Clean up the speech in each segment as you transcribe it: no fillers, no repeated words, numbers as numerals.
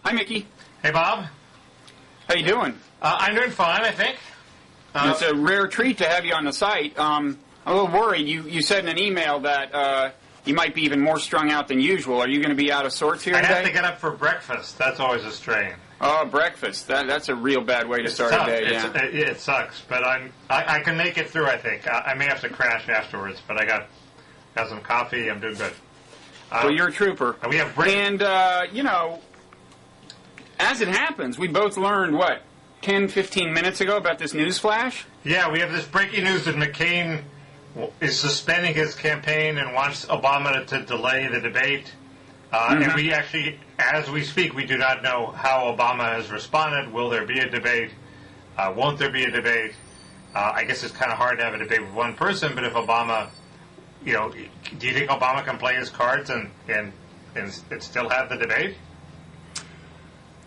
Hi, Mickey. Hey, Bob. How you doing? I'm doing fine, I think. It's a rare treat to have you on the site. I'm a little worried. You said in an email that you might be even more strung out than usual. Are you going to be out of sorts here I today? have to get up for breakfast. That's always a strain. Oh, breakfast. That's a real bad way to start tough. a day. Yeah. It sucks, but I can make it through, I think. I may have to crash afterwards, but I got some coffee. I'm doing good. Well, you're a trooper. And we have as it happens, we both learned, 10, 15 minutes ago about this news flash? Yeah, we have this breaking news that McCain is suspending his campaign and wants Obama to delay the debate. And we actually, as we speak, we do not know how Obama has responded. Will there be a debate? Won't there be a debate? I guess it's kind of hard to have a debate with one person, but if Obama, do you think Obama can play his cards and still have the debate?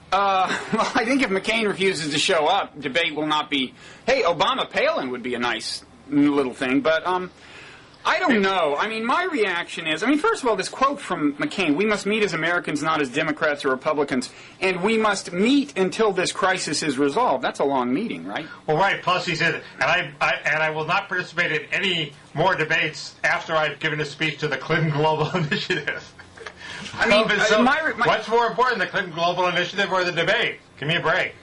Well, I think if McCain refuses to show up, debate will not be. Hey, Obama Palin would be a nice little thing, but I don't know. I mean, my reaction is, first of all, this quote from McCain: "We must meet as Americans, not as Democrats or Republicans, and we must meet until this crisis is resolved." That's a long meeting, right? Well, right. Plus, he said, and I will not participate in any more debates after I've given a speech to the Clinton Global Initiative. What's more important, the Clinton Global Initiative or the debate? Give me a break.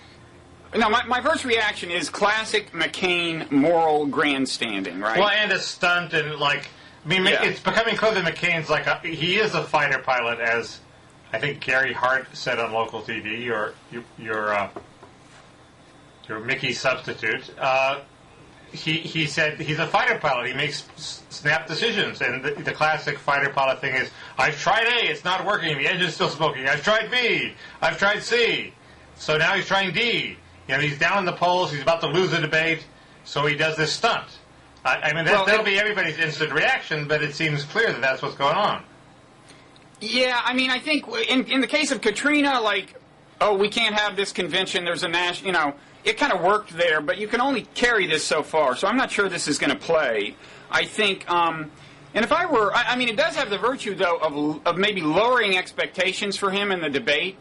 No, my first reaction is classic McCain moral grandstanding, right? Well, and a stunt, and it's becoming clear that McCain's he is a fighter pilot, as I think Gary Hart said on local TV, or your Mickey substitute. He said he's a fighter pilot. He makes snap decisions, and the classic fighter pilot thing is, I've tried A, it's not working, the engine's still smoking. I've tried B, I've tried C, so now he's trying D. He's down in the polls, he's about to lose a debate, so he does this stunt. That'll be everybody's instant reaction, but it seems clear that that's what's going on. Yeah, I think in the case of Katrina, we can't have this convention, there's a national, it kind of worked there, but you can only carry this so far, so I'm not sure this is going to play. I think, and if I were, it does have the virtue, though, of maybe lowering expectations for him in the debate.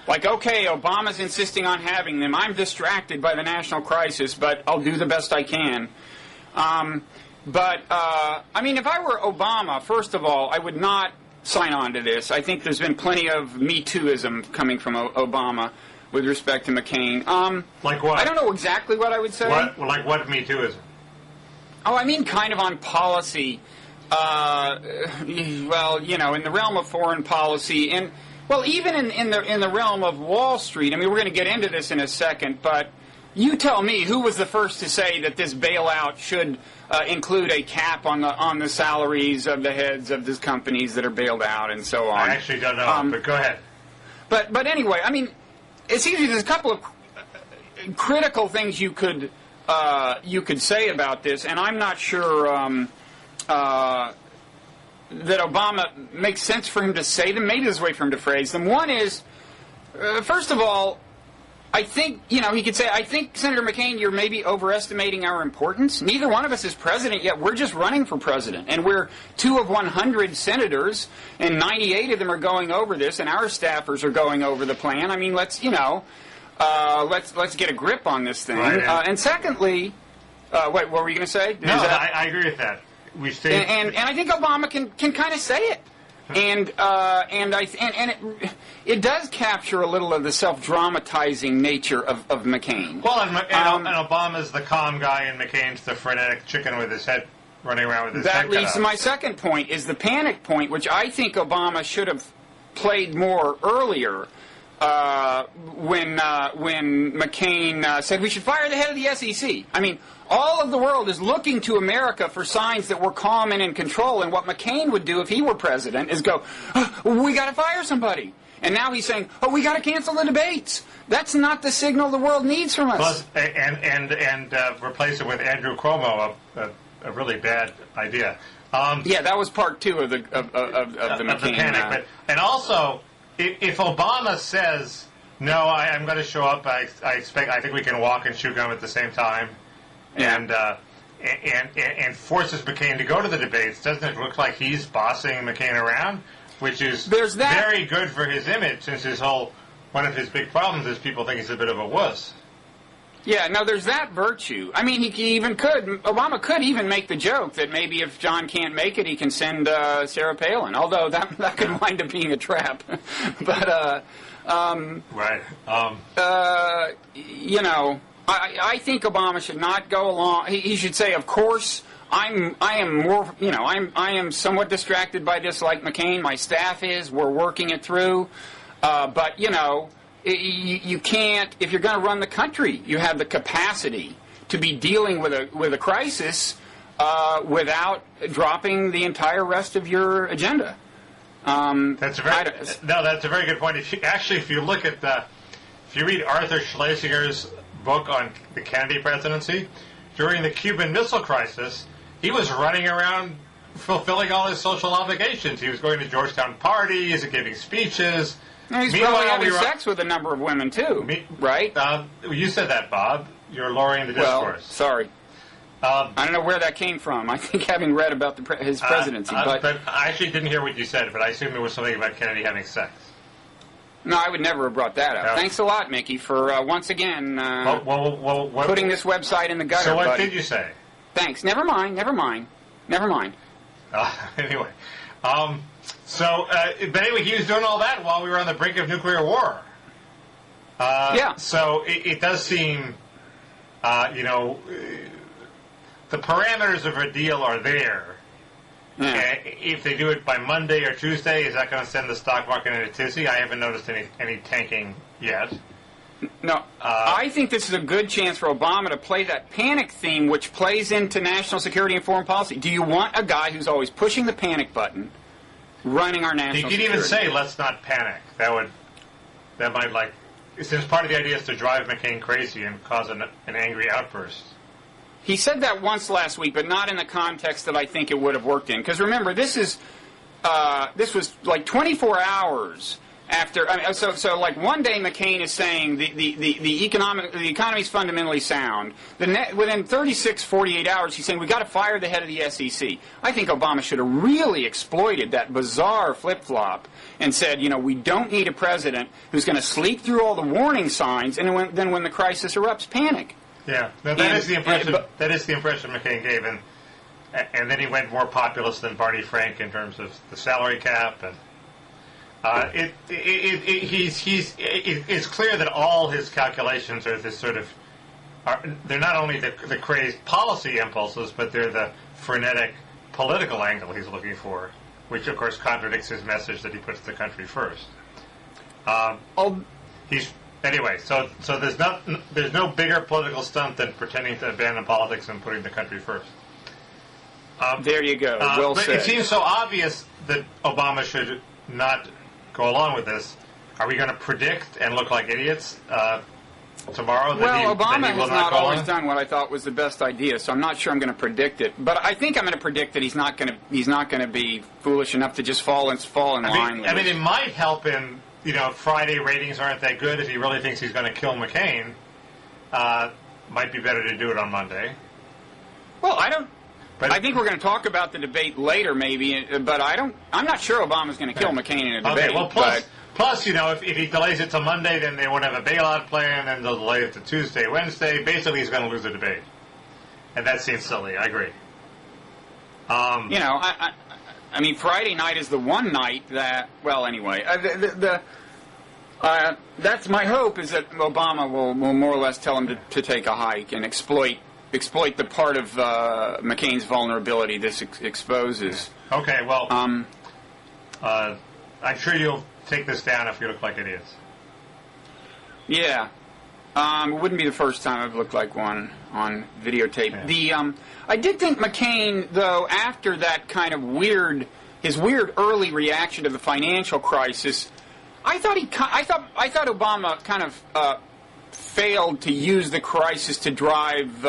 Okay, Obama's insisting on having them. I'm distracted by the national crisis, but I'll do the best I can. If I were Obama, first of all, I would not sign on to this. I think there's been plenty of Me Too-ism coming from Obama with respect to McCain. Like what? I don't know exactly what I would say. Like what Me Too-ism? Oh, kind of on policy. In the realm of foreign policy, and even in the realm of Wall Street. We're going to get into this in a second, but you tell me, who was the first to say that this bailout should include a cap on the salaries of the heads of these companies that are bailed out and so on? I actually don't know, but go ahead. But anyway, it seems there's a couple of critical things you could say about this, and I'm not sure that Obama makes sense for him to say them. Maybe there's a way for him to phrase them. One is, first of all, I think, he could say, I think, Senator McCain, you're maybe overestimating our importance. Neither one of us is president yet. We're just running for president. And we're 2 of 100 senators, and 98 of them are going over this, and our staffers are going over the plan. Let's get a grip on this thing. Right, and secondly, what were you going to say? No, I agree with that. And I think Obama can kind of say it, and it does capture a little of the self-dramatizing nature of McCain. Well, and Obama's the calm guy, and McCain's the frenetic chicken with his head running around with his head cut That leads off. to my second point: is the panic point, which I think Obama should have played more earlier. When McCain said we should fire the head of the SEC. All of the world is looking to America for signs that we're calm and in control, and what McCain would do if he were president is go, we got to fire somebody. And now he's saying, we got to cancel the debates. That's not the signal the world needs from us. Plus, and replace it with Andrew Cuomo, a really bad idea. That was part 2 of the McCain panic. And also, if Obama says, no, I'm going to show up, I think we can walk and chew gum at the same time, and forces McCain to go to the debates, doesn't it look like he's bossing McCain around? Which is very good for his image, since his whole one of his big problems is people think he's a bit of a wuss. Yeah, no, there's that virtue. I mean, Obama could even make the joke that maybe if John can't make it, he can send Sarah Palin, although that could wind up being a trap. But, right. You know, I think Obama should not go along. He should say, of course, I am somewhat distracted by this like McCain. My staff is. We're working it through. But, you know, you can't, if you're going to run the country, you have the capacity to be dealing with a crisis without dropping the entire rest of your agenda. That's a very good point. If you look at if you read Arthur Schlesinger's book on the Kennedy presidency, during the Cuban Missile Crisis, he was running around fulfilling all his social obligations. He was going to Georgetown parties and giving speeches. He's probably having sex with a number of women, too, right? You said that, Bob. You're lowering the discourse. Well, sorry. I don't know where that came from. I think having read about his presidency. But I actually didn't hear what you said, but I assume it was something about Kennedy having sex. No, I would never have brought that up. No. Anks a lot, Mickey, for once again putting this website in the gutter. So what did you say? Thanks. Never mind. Anyway. But anyway, he was doing all that while we were on the brink of nuclear war. Yeah. So it does seem, the parameters of a deal are there. Yeah. If they do it by Monday or Tuesday, is that going to send the stock market in a tizzy? I haven't noticed any tanking yet. No, I think this is a good chance for Obama to play that panic theme, which plays into national security and foreign policy. Do you want a guy who's always pushing the panic button, running our national security? He could even say, let's not panic. That might, since part of the idea is to drive McCain crazy and cause an angry outburst. He said that once last week, but not in the context that I think it would have worked in. Because remember, this was like 24 hours after. I mean, so like one day McCain is saying the economy is fundamentally sound. Within 36, 48 hours, he's saying we got to fire the head of the SEC. I think Obama should have really exploited that bizarre flip flop and said, we don't need a president who's going to sleep through all the warning signs and then when the crisis erupts, panic. Yeah, no, that is the impression. That is the impression McCain gave, and then he went more populist than Barney Frank in terms of the salary cap, and it's clear that all his calculations are this sort of. They're not only the crazed policy impulses, but they're the frenetic political angle he's looking for, which of course contradicts his message that he puts the country first. Anyway, so there's no bigger political stunt than pretending to abandon politics and putting the country first. There you go. Well said. It seems so obvious that Obama should not go along with this. Are we going to predict and look like idiots tomorrow? Obama has not always done what I thought was the best idea, so I'm not sure I'm going to predict it. But I think I'm going to predict that he's not going to be foolish enough to just fall in line. I mean, it might help him. Friday ratings aren't that good. If he really thinks he's going to kill McCain, might be better to do it on Monday. Well, I think we're going to talk about the debate later, maybe. But I'm not sure Obama's going to kill McCain in a debate. Okay. Well, plus, if he delays it to Monday, then they won't have a bailout plan, and they'll delay it to Tuesday, Wednesday. Basically, he's going to lose the debate, and that seems silly. I agree. I mean, Friday night is the one night that, well, anyway, that's my hope is that Obama will more or less tell him to take a hike and exploit the part of McCain's vulnerability this exposes. Okay, well, I'm sure you'll take this down if you look like idiots. Yeah. It wouldn't be the first time I've looked like one on videotape. Yeah. I did think McCain, though, after that kind of his weird early reaction to the financial crisis, I thought Obama kind of failed to use the crisis to drive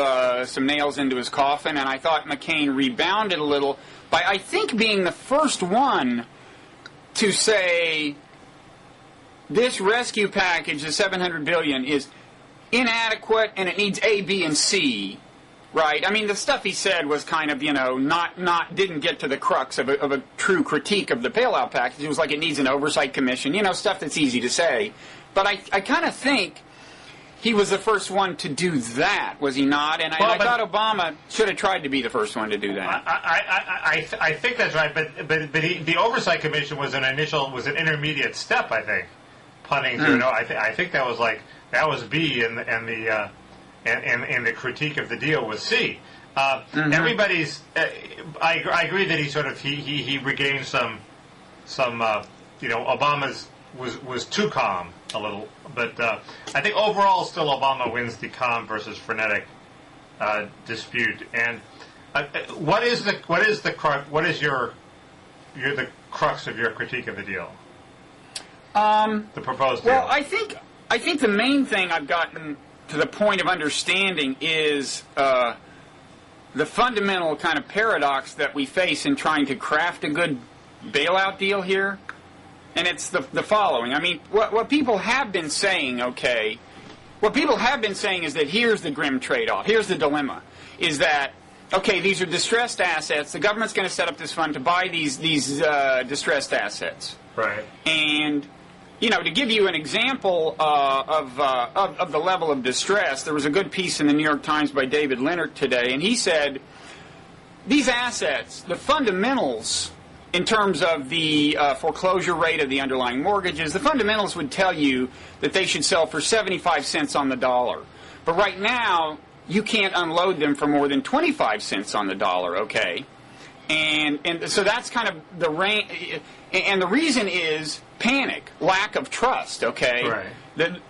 some nails into his coffin, and I thought McCain rebounded a little by, I think, being the first one to say this rescue package, the $700 billion, is inadequate and it needs A, B, and C. Right. I mean, the stuff he said was kind of, didn't get to the crux of a true critique of the bailout package. It was like it needs an oversight commission, stuff that's easy to say. But I kind of think he was the first one to do that, was he not? And I thought Obama should have tried to be the first one to do that. I think that's right, but the Oversight Commission was an intermediate step, I think. Punting through. No, I think that was B, and the critique of the deal was C. Everybody's. I agree that he regained some. Obama's was too calm a little, but I think overall still Obama wins the calm versus frenetic dispute. And what is the crux of your critique of the deal? The proposed deal. Well, I think the main thing I've gotten to the point of understanding is the fundamental kind of paradox that we face in trying to craft a good bailout deal here. And it's the following. I mean, what people have been saying, what people have been saying is that here's the grim trade-off. Here's the dilemma, is that, these are distressed assets. The government's going to set up this fund to buy these distressed assets. Right. And, to give you an example of the level of distress, there was a good piece in the New York Times by David Leonard today, and he said, these assets, the fundamentals in terms of the foreclosure rate of the underlying mortgages, the fundamentals would tell you that they should sell for 75 cents on the dollar. But right now, you can't unload them for more than 25 cents on the dollar, okay? And so that's kind of the range. And the reason is panic, lack of trust, okay? Right.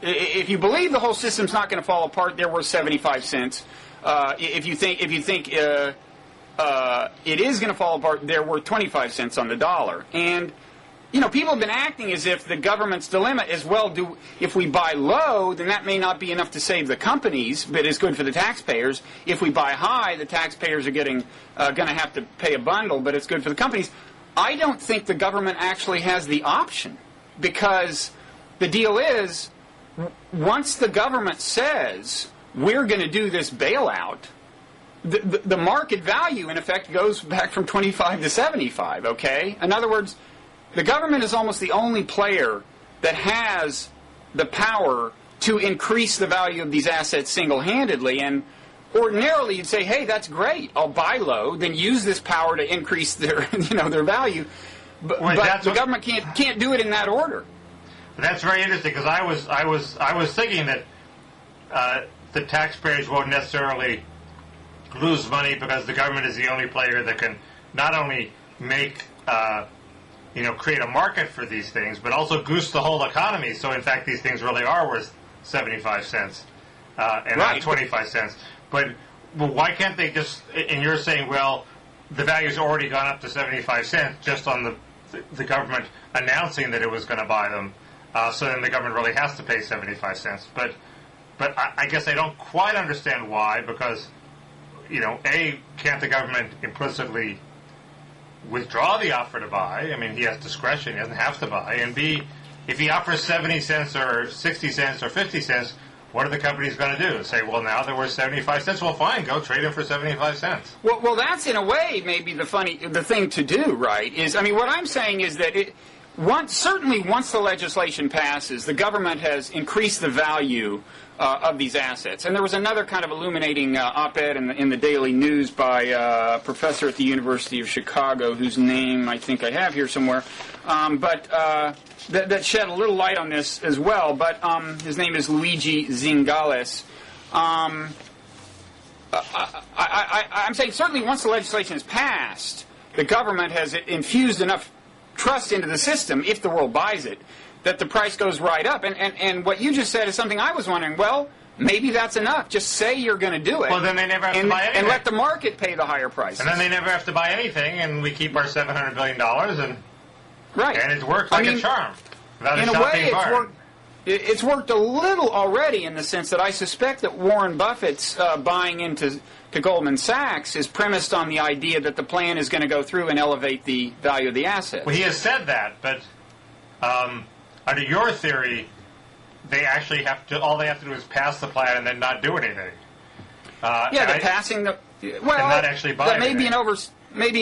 If you believe the whole system's not going to fall apart, they're worth 75 cents. If you think it is going to fall apart, they're worth 25 cents on the dollar. And, people have been acting as if the government's dilemma is, well, if we buy low, then that may not be enough to save the companies, but it's good for the taxpayers. If we buy high, the taxpayers are going to have to pay a bundle, but it's good for the companies. I don't think the government actually has the option, because the deal is, once the government says, we're going to do this bailout, the market value, in effect, goes back from 25 to 75, okay? In other words, the government is almost the only player that has the power to increase the value of these assets single-handedly. And ordinarily, you'd say, hey, that's great. I'll buy low, then use this power to increase their, their value. But the government can't do it in that order. That's very interesting, because I was thinking that the taxpayers won't necessarily lose money because the government is the only player that can not only make, create a market for these things, but also goose the whole economy. So, in fact, these things really are worth 75 cents and not 25 cents. But why can't they just, and you're saying, well, the value's already gone up to 75 cents just on the government announcing that it was going to buy them, so then the government really has to pay 75 cents. But I guess I don't quite understand why, because A, can't the government implicitly withdraw the offer to buy? I mean, he has discretion, he doesn't have to buy. And B, if he offers 70 cents or 60 cents or 50 cents, what are the companies going to do? Say, well, now they're worth 75 cents. Well, fine, go trade them for 75 cents. Well, that's in a way maybe the thing to do, right? What I'm saying is that certainly once the legislation passes, the government has increased the value of these assets. And there was another kind of illuminating op-ed in the Daily News by a professor at the University of Chicago, whose name I think I have here somewhere, that shed a little light on this as well. But his name is Luigi Zingales. I'm saying certainly once the legislation is passed, the government has infused enough trust into the system, if the world buys it, that the price goes right up. And what you just said is something I was wondering, well, maybe that's enough. Just say you're going to do it. Well, then they never have to buy anything. And let the market pay the higher prices. And then they never have to buy anything, and we keep our $700 billion, and it works like a charm. In a way, it's worked a little already, in the sense that I suspect that Warren Buffett's buying into Goldman Sachs is premised on the idea that the plan is going to go through and elevate the value of the assets. Well, he has said that, but under your theory, they actually have to. All they have to do is pass the plan and then not do anything. They're passing the. Well, and not actually buy that may be an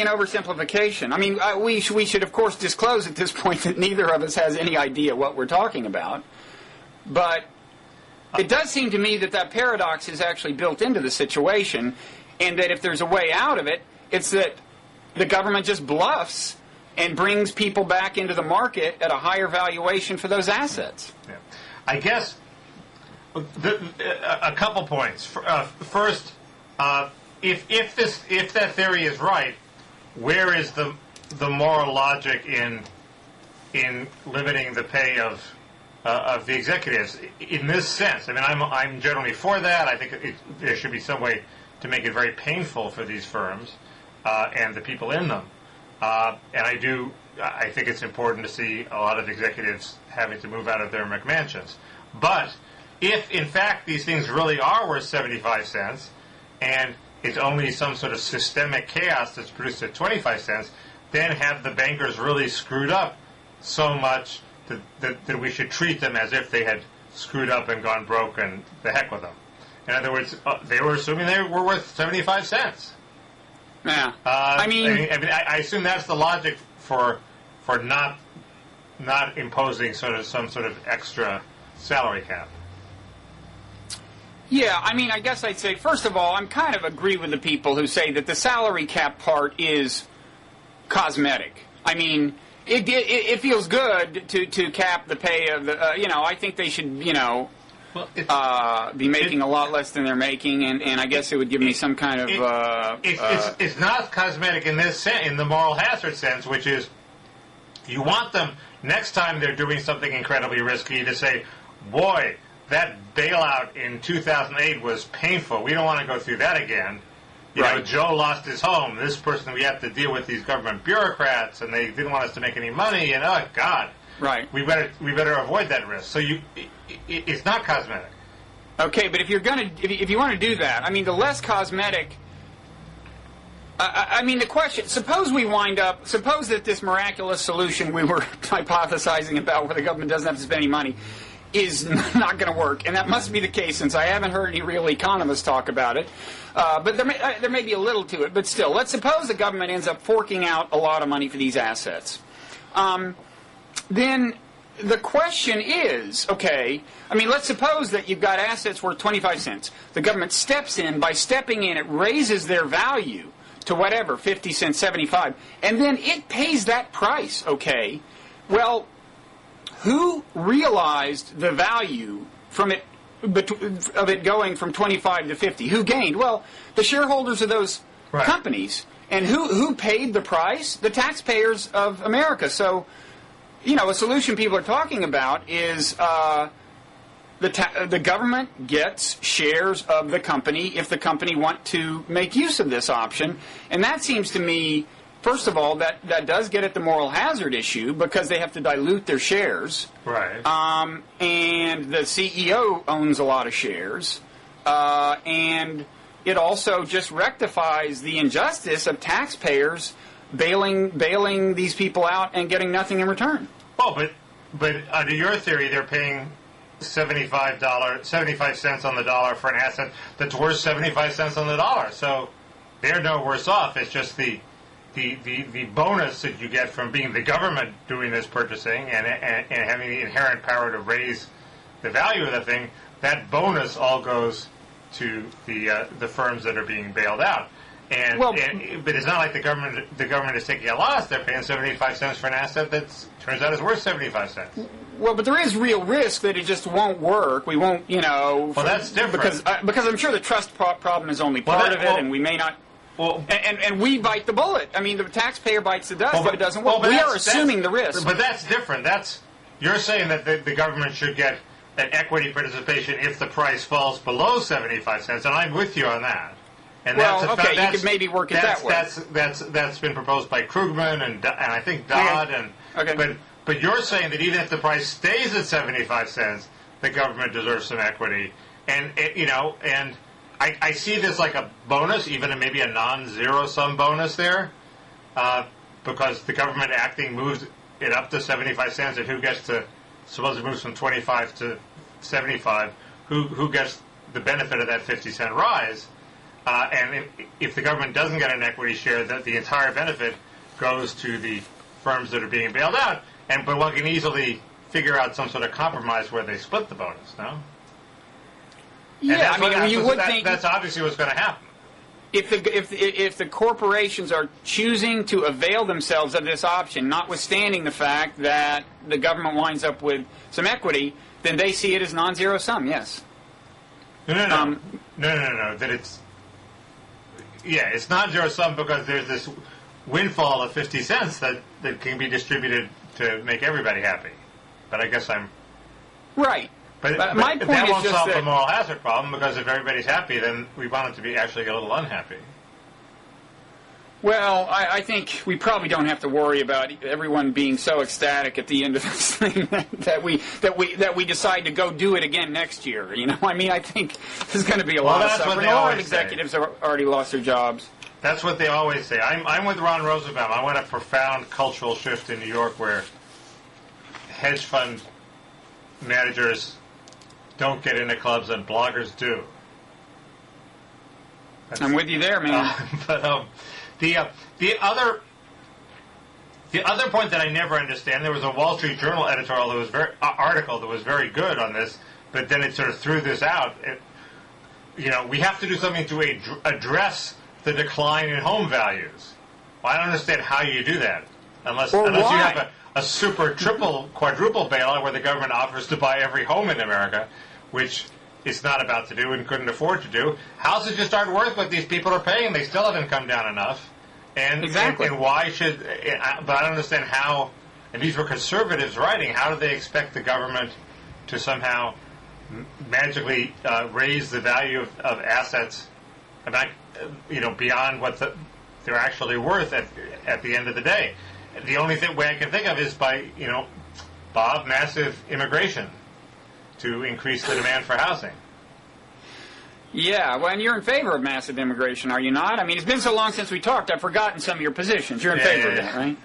oversimplification. We should of course disclose at this point that neither of us has any idea what we're talking about. But it does seem to me that that paradox is actually built into the situation, and that if there's a way out of it, it's that the government just bluffs and brings people back into the market at a higher valuation for those assets. Yeah. I guess a couple points. First, if that theory is right, where is the moral logic in limiting the pay of the executives in this sense? I mean, I'm generally for that. I think there should be some way to make it very painful for these firms and the people in them. And I think it's important to see a lot of executives having to move out of their McMansions. But if, in fact, these things really are worth 75 cents, and it's only some sort of systemic chaos that's produced at 25 cents, then have the bankers really screwed up so much that we should treat them as if they had screwed up and gone broke and the heck with them. In other words, they were assuming they were worth 75 cents. Yeah. I assume that's the logic for not imposing some sort of extra salary cap. Yeah, I mean, I guess I'd say, first of all, I'm kind of agree with the people who say that the salary cap part is cosmetic. I mean, it feels good to cap the pay of the, I think they should, be making a lot less than they're making, and I guess it would give me some kind of... It's not cosmetic in this sense, in the moral hazard sense, which is you want them, next time they're doing something incredibly risky, to say, boy, that bailout in 2008 was painful. We don't want to go through that again. You know, Joe lost his home. This person, we have to deal with these government bureaucrats, and they didn't want us to make any money, and oh, God. Right. We better avoid that risk. So it's not cosmetic. Okay, but if you want to do that, I mean, the less cosmetic. I mean, the question. Suppose that this miraculous solution we were hypothesizing about, where the government doesn't have to spend any money, is not going to work, and that must be the case, since I haven't heard any real economists talk about it. But there may be a little to it, but still, let's suppose the government ends up forking out a lot of money for these assets. Then the question is, okay, I mean, let's suppose that you've got assets worth 25 cents. The government steps in. By stepping in, it raises their value to whatever, 50 cents, 75, and then it pays that price, okay? Well, who realized the value from it, of it going from 25 to 50? Who gained? Well, the shareholders of those companies. And who paid the price? The taxpayers of America. So, a solution people are talking about is the government gets shares of the company if the company want to make use of this option. And that seems to me, first of all, that does get at the moral hazard issue, because they have to dilute their shares. Right. And the CEO owns a lot of shares. And it also just rectifies the injustice of taxpayers bailing these people out and getting nothing in return. Well, but under your theory, they're paying 75 cents on the dollar for an asset that's worth 75 cents on the dollar. So they're no worse off. It's just the bonus that you get from being the government doing this purchasing and having the inherent power to raise the value of the thing. That bonus all goes to the firms that are being bailed out. But it's not like the government is taking a loss. They're paying 75 cents for an asset that turns out is worth 75 cents. Well, but there is real risk that it just won't work. We won't, Well, that's different. Because I'm sure the trust problem is only part of it, and we may not... Well, and we bite the bullet. I mean, the taxpayer bites the dust if it doesn't work. We are assuming the risk. But that's different. You're saying that the government should get an equity participation if the price falls below 75 cents, and I'm with you on that. And you could maybe work it that way. That's been proposed by Krugman and I think Dodd. But you're saying that even if the price stays at 75 cents, the government deserves some equity. And I see this like a bonus, even maybe a non-zero sum bonus there, because the government acting moves it up to 75 cents, and who gets to, suppose it moves from 25 to 75, who gets the benefit of that 50-cent rise? And if the government doesn't get an equity share, the entire benefit goes to the firms that are being bailed out. But one can easily figure out some sort of compromise where they split the bonus, no? Yeah, you would think that's obviously what's going to happen. If the corporations are choosing to avail themselves of this option, notwithstanding the fact that the government winds up with some equity, then they see it as non-zero sum. Yes. No. That it's non-zero sum because there's this windfall of 50 cents that can be distributed to make everybody happy. But I guess I'm right. But my point that is won't just solve that, the moral hazard problem, because if everybody's happy, then we want them to be actually a little unhappy. Well, I think we probably don't have to worry about everyone being so ecstatic at the end of this thing that we decide to go do it again next year. You know, I mean, I think there's going to be a lot of suffering. A lot of executives have already lost their jobs. That's what they always say. I'm with Ron Rosenbaum. I want a profound cultural shift in New York where hedge fund managers don't get into clubs and bloggers do. I'm with you there, man. The other point that I never understand, there was a Wall Street Journal editorial that was article that was very good on this, but then it sort of threw this out. We have to do something to address the decline in home values. Well, I don't understand how you do that unless you have a super triple quadruple bailout where the government offers to buy every home in America, which it's not about to do and couldn't afford to do. Houses just aren't worth what these people are paying. They still haven't come down enough. Exactly. And why should... But I don't understand how... And these were conservatives writing. How do they expect the government to somehow magically raise the value of assets beyond what they're actually worth at the end of the day? The only way I can think of is by, Bob, massive immigration to increase the demand for housing. Yeah, well, and you're in favor of massive immigration, are you not? I mean, it's been so long since we talked, I've forgotten some of your positions. You're in favor of that, right?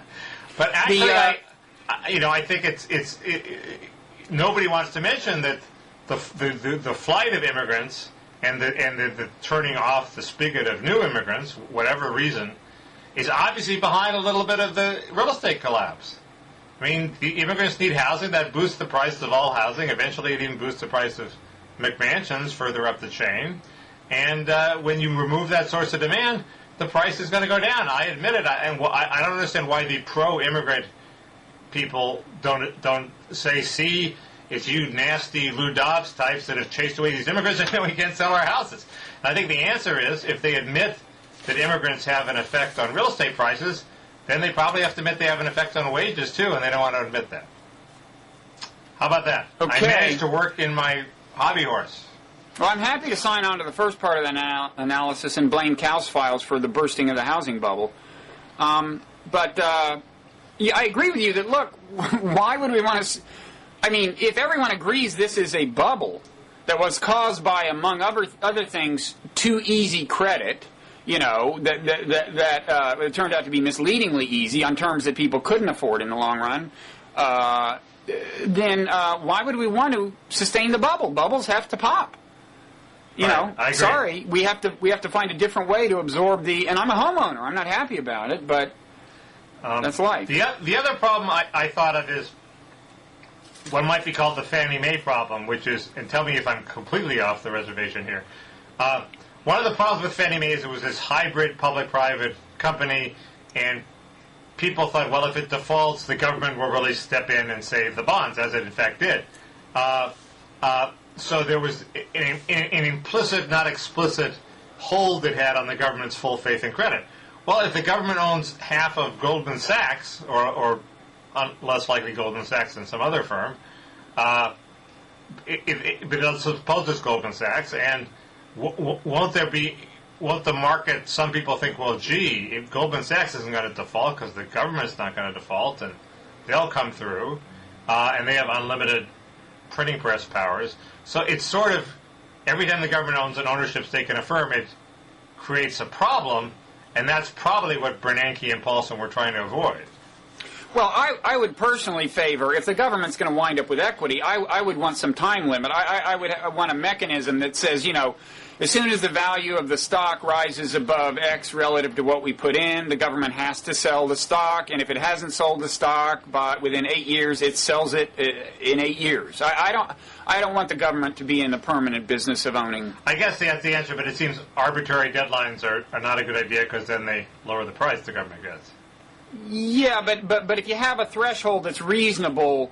But actually, I think it's nobody wants to mention that the flight of immigrants and the turning off the spigot of new immigrants, whatever reason, is obviously behind a little bit of the real estate collapse. I mean, the immigrants need housing. That boosts the price of all housing. Eventually, it even boosts the price of McMansions further up the chain. And when you remove that source of demand, the price is going to go down. I admit it. I don't understand why the pro-immigrant people don't say, see, it's you nasty Lou Dobbs types that have chased away these immigrants and we can't sell our houses. And I think the answer is, if they admit that immigrants have an effect on real estate prices, then they probably have to admit they have an effect on wages, too, and they don't want to admit that. How about that? Okay. I managed to work in my hobby horse. Well, I'm happy to sign on to the first part of the analysis and blame kausfiles for the bursting of the housing bubble. But I agree with you that, look, why would we want to... I mean, if everyone agrees this is a bubble that was caused by, among other things, too easy credit... that it turned out to be misleadingly easy on terms that people couldn't afford in the long run, then why would we want to sustain the bubble? Bubbles have to pop. I agree. Sorry, we have to find a different way to absorb and I'm a homeowner. I'm not happy about it, but that's life. The other problem I thought of is what might be called the Fannie Mae problem, which is, and tell me if I'm completely off the reservation here, one of the problems with Fannie Mae is it was this hybrid public-private company, and people thought, well, if it defaults, the government will really step in and save the bonds, as it in fact did. So there was an implicit, not explicit, hold it had on the government's full faith and credit. Well, if the government owns half of Goldman Sachs, or less likely Goldman Sachs than some other firm, but let's suppose it's Goldman Sachs, and won't the market, some people think, well, gee, if Goldman Sachs isn't going to default because the government's not going to default, and they'll come through, and they have unlimited printing press powers. So it's sort of, every time the government owns an ownership stake in a firm, it creates a problem, and that's probably what Bernanke and Paulson were trying to avoid. Well, I would personally favor, if the government's going to wind up with equity, I would want some time limit. I would want a mechanism that says, as soon as the value of the stock rises above X relative to what we put in, the government has to sell the stock, and if it hasn't sold the stock within 8 years, it sells it in 8 years. I don't want the government to be in the permanent business of owning. I guess that's the answer, but it seems arbitrary deadlines are not a good idea because then they lower the price the government gets. Yeah, but if you have a threshold that's reasonable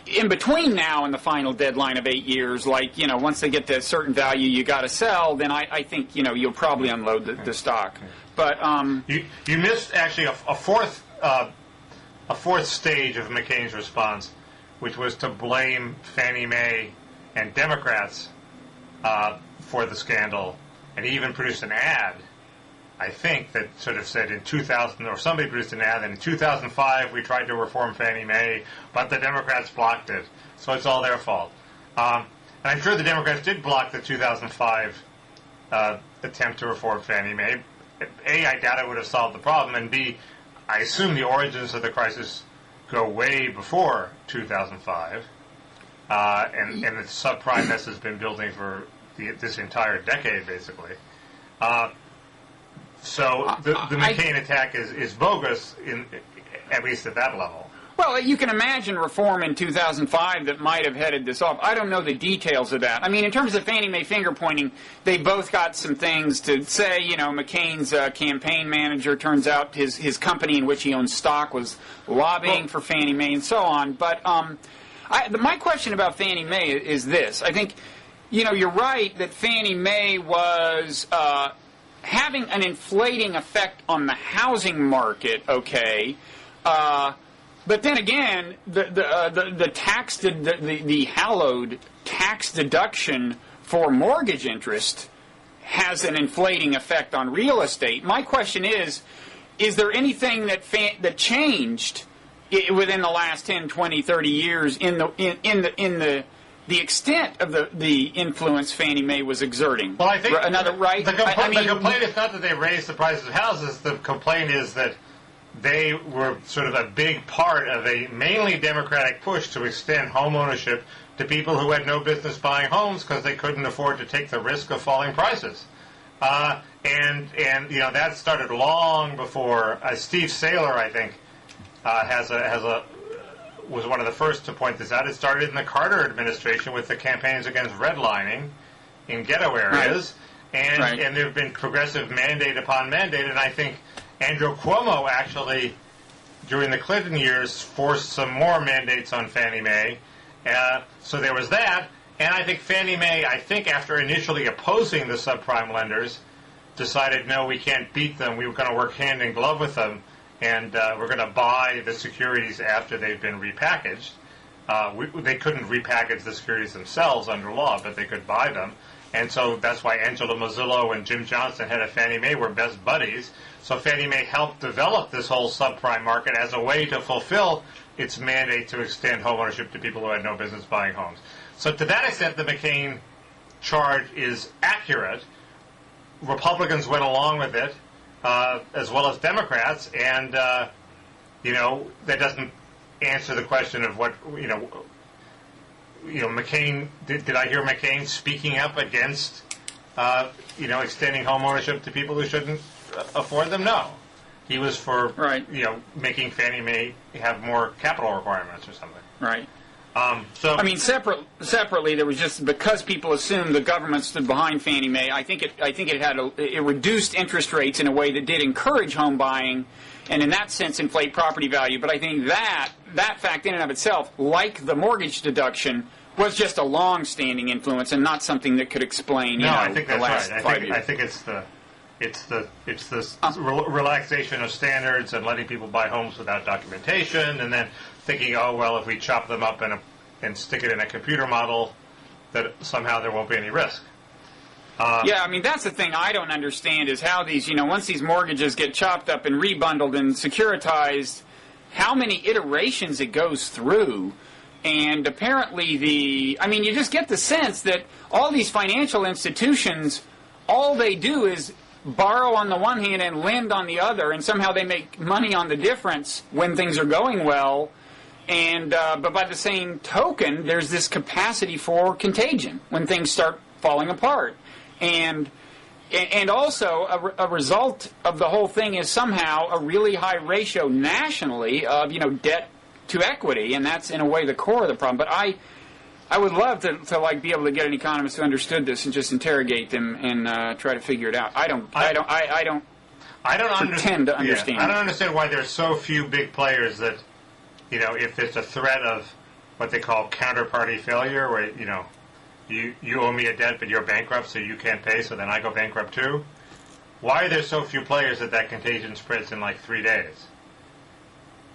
in between now and the final deadline of 8 years, like, once they get to a certain value you got to sell, then I think, you'll probably unload the stock. But you missed actually a fourth stage of McCain's response, which was to blame Fannie Mae and Democrats for the scandal, and he even produced an ad, I think, that sort of said in 2000, or somebody produced an ad that in 2005 we tried to reform Fannie Mae, but the Democrats blocked it. So it's all their fault. And I'm sure the Democrats did block the 2005 attempt to reform Fannie Mae. A, I doubt it would have solved the problem, and B, I assume the origins of the crisis go way before 2005, and the subprime mess has been building for this entire decade, basically. So the McCain attack is bogus, at least at that level. Well, you can imagine reform in 2005 that might have headed this off. I don't know the details of that. I mean, in terms of Fannie Mae finger pointing, they both got some things to say. McCain's campaign manager, turns out his company in which he owns stock was lobbying for Fannie Mae and so on. But my question about Fannie Mae is this. I think, you're right that Fannie Mae was having an inflating effect on the housing market, okay, but then again, the hallowed tax deduction for mortgage interest has an inflating effect on real estate. My question is there anything that changed within the last 10, 20, 30 years in the extent of the influence Fannie Mae was exerting? Well, I think the complaint is not that they raised the prices of houses. The complaint is that they were sort of a big part of a mainly Democratic push to extend home ownership to people who had no business buying homes because they couldn't afford to take the risk of falling prices. And that started long before Steve Saylor, I think, was one of the first to point this out. It started in the Carter administration with the campaigns against redlining in ghetto areas, and there have been progressive mandate upon mandate, and I think Andrew Cuomo actually, during the Clinton years, forced some more mandates on Fannie Mae. So there was that, and I think Fannie Mae, after initially opposing the subprime lenders, decided, no, we can't beat them, we were going to work hand in glove with them, and we're going to buy the securities after they've been repackaged. They couldn't repackage the securities themselves under law, but they could buy them. And so that's why Angela Mazzillo and Jim Johnson, head of Fannie Mae, were best buddies. So Fannie Mae helped develop this whole subprime market as a way to fulfill its mandate to extend home ownership to people who had no business buying homes. So to that extent, the McCain charge is accurate. Republicans went along with it, as well as Democrats, and that doesn't answer the question of what McCain. Did I hear McCain speaking up against extending home ownership to people who shouldn't afford them? No, he was for making Fannie Mae have more capital requirements or something. Right. So I mean, separately, there was just because people assumed the government stood behind Fannie Mae. I think it reduced interest rates in a way that did encourage home buying, and in that sense, inflate property value. But I think that fact in and of itself, like the mortgage deduction, was just a long-standing influence and not something that could explain. I think that's last right. 5 years. I think it's the relaxation of standards and letting people buy homes without documentation, and then thinking, oh, well, if we chop them up and stick it in a computer model, that somehow there won't be any risk. Yeah, I mean, that's the thing I don't understand is how these, once these mortgages get chopped up and rebundled and securitized, how many iterations it goes through. And apparently you just get the sense that all these financial institutions, all they do is borrow on the one hand and lend on the other, and somehow they make money on the difference when things are going well. And but by the same token, there's this capacity for contagion when things start falling apart. And also a result of the whole thing is somehow a really high ratio nationally of debt to equity, and that's in a way the core of the problem. But I would love to like be able to get an economist who understood this and just interrogate them and try to figure it out. I don't pretend to understand. Yeah, I don't understand why there's so few big players that, if it's a threat of what they call counterparty failure, where you owe me a debt but you're bankrupt so you can't pay, so then I go bankrupt too. Why are there so few players that contagion spreads in like 3 days?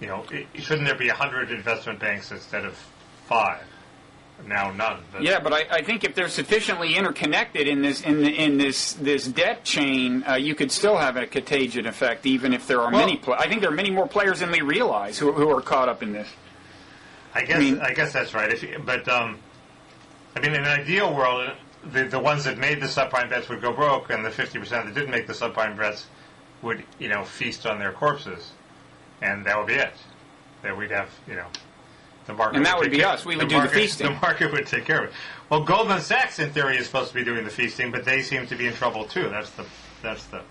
Shouldn't there be 100 investment banks instead of 5? Now none. Yeah, but I think if they're sufficiently interconnected in this debt chain, you could still have a contagion effect, even if there are many. I think there are many more players than we realize who are caught up in this. I guess that's right. In an ideal world, the ones that made the subprime bets would go broke, and the 50% that didn't make the subprime bets would feast on their corpses, and that would be it. That we'd have the market, and that would be us. We would do the feasting. The market would take care of it. Well, Goldman Sachs, in theory, is supposed to be doing the feasting, but they seem to be in trouble too. That's the.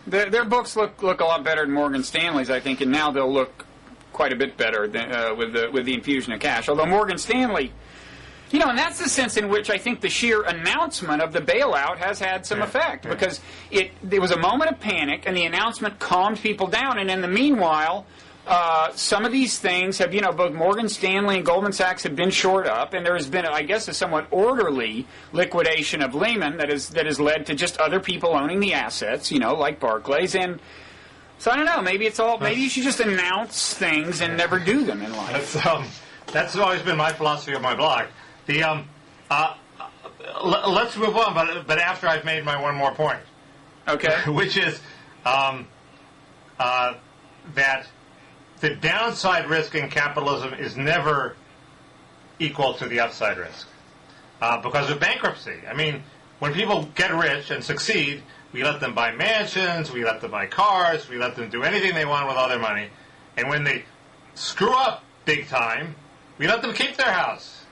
Their books look a lot better than Morgan Stanley's, I think, and now they'll look quite a bit better than, with the infusion of cash. Although Morgan Stanley, and that's the sense in which I think the sheer announcement of the bailout has had some effect, because there was a moment of panic, and the announcement calmed people down, and in the meanwhile. Some of these things have, both Morgan Stanley and Goldman Sachs have been shored up, and there has been, I guess, a somewhat orderly liquidation of Lehman that has led to just other people owning the assets, like Barclays. And so I don't know. Maybe you should just announce things and never do them in life. That's always been my philosophy of my blog. Let's move on, but after I've made my one more point. Okay. Which is that. The downside risk in capitalism is never equal to the upside risk because of bankruptcy. When people get rich and succeed, we let them buy mansions, we let them buy cars, we let them do anything they want with all their money. And when they screw up big time, we let them keep their house.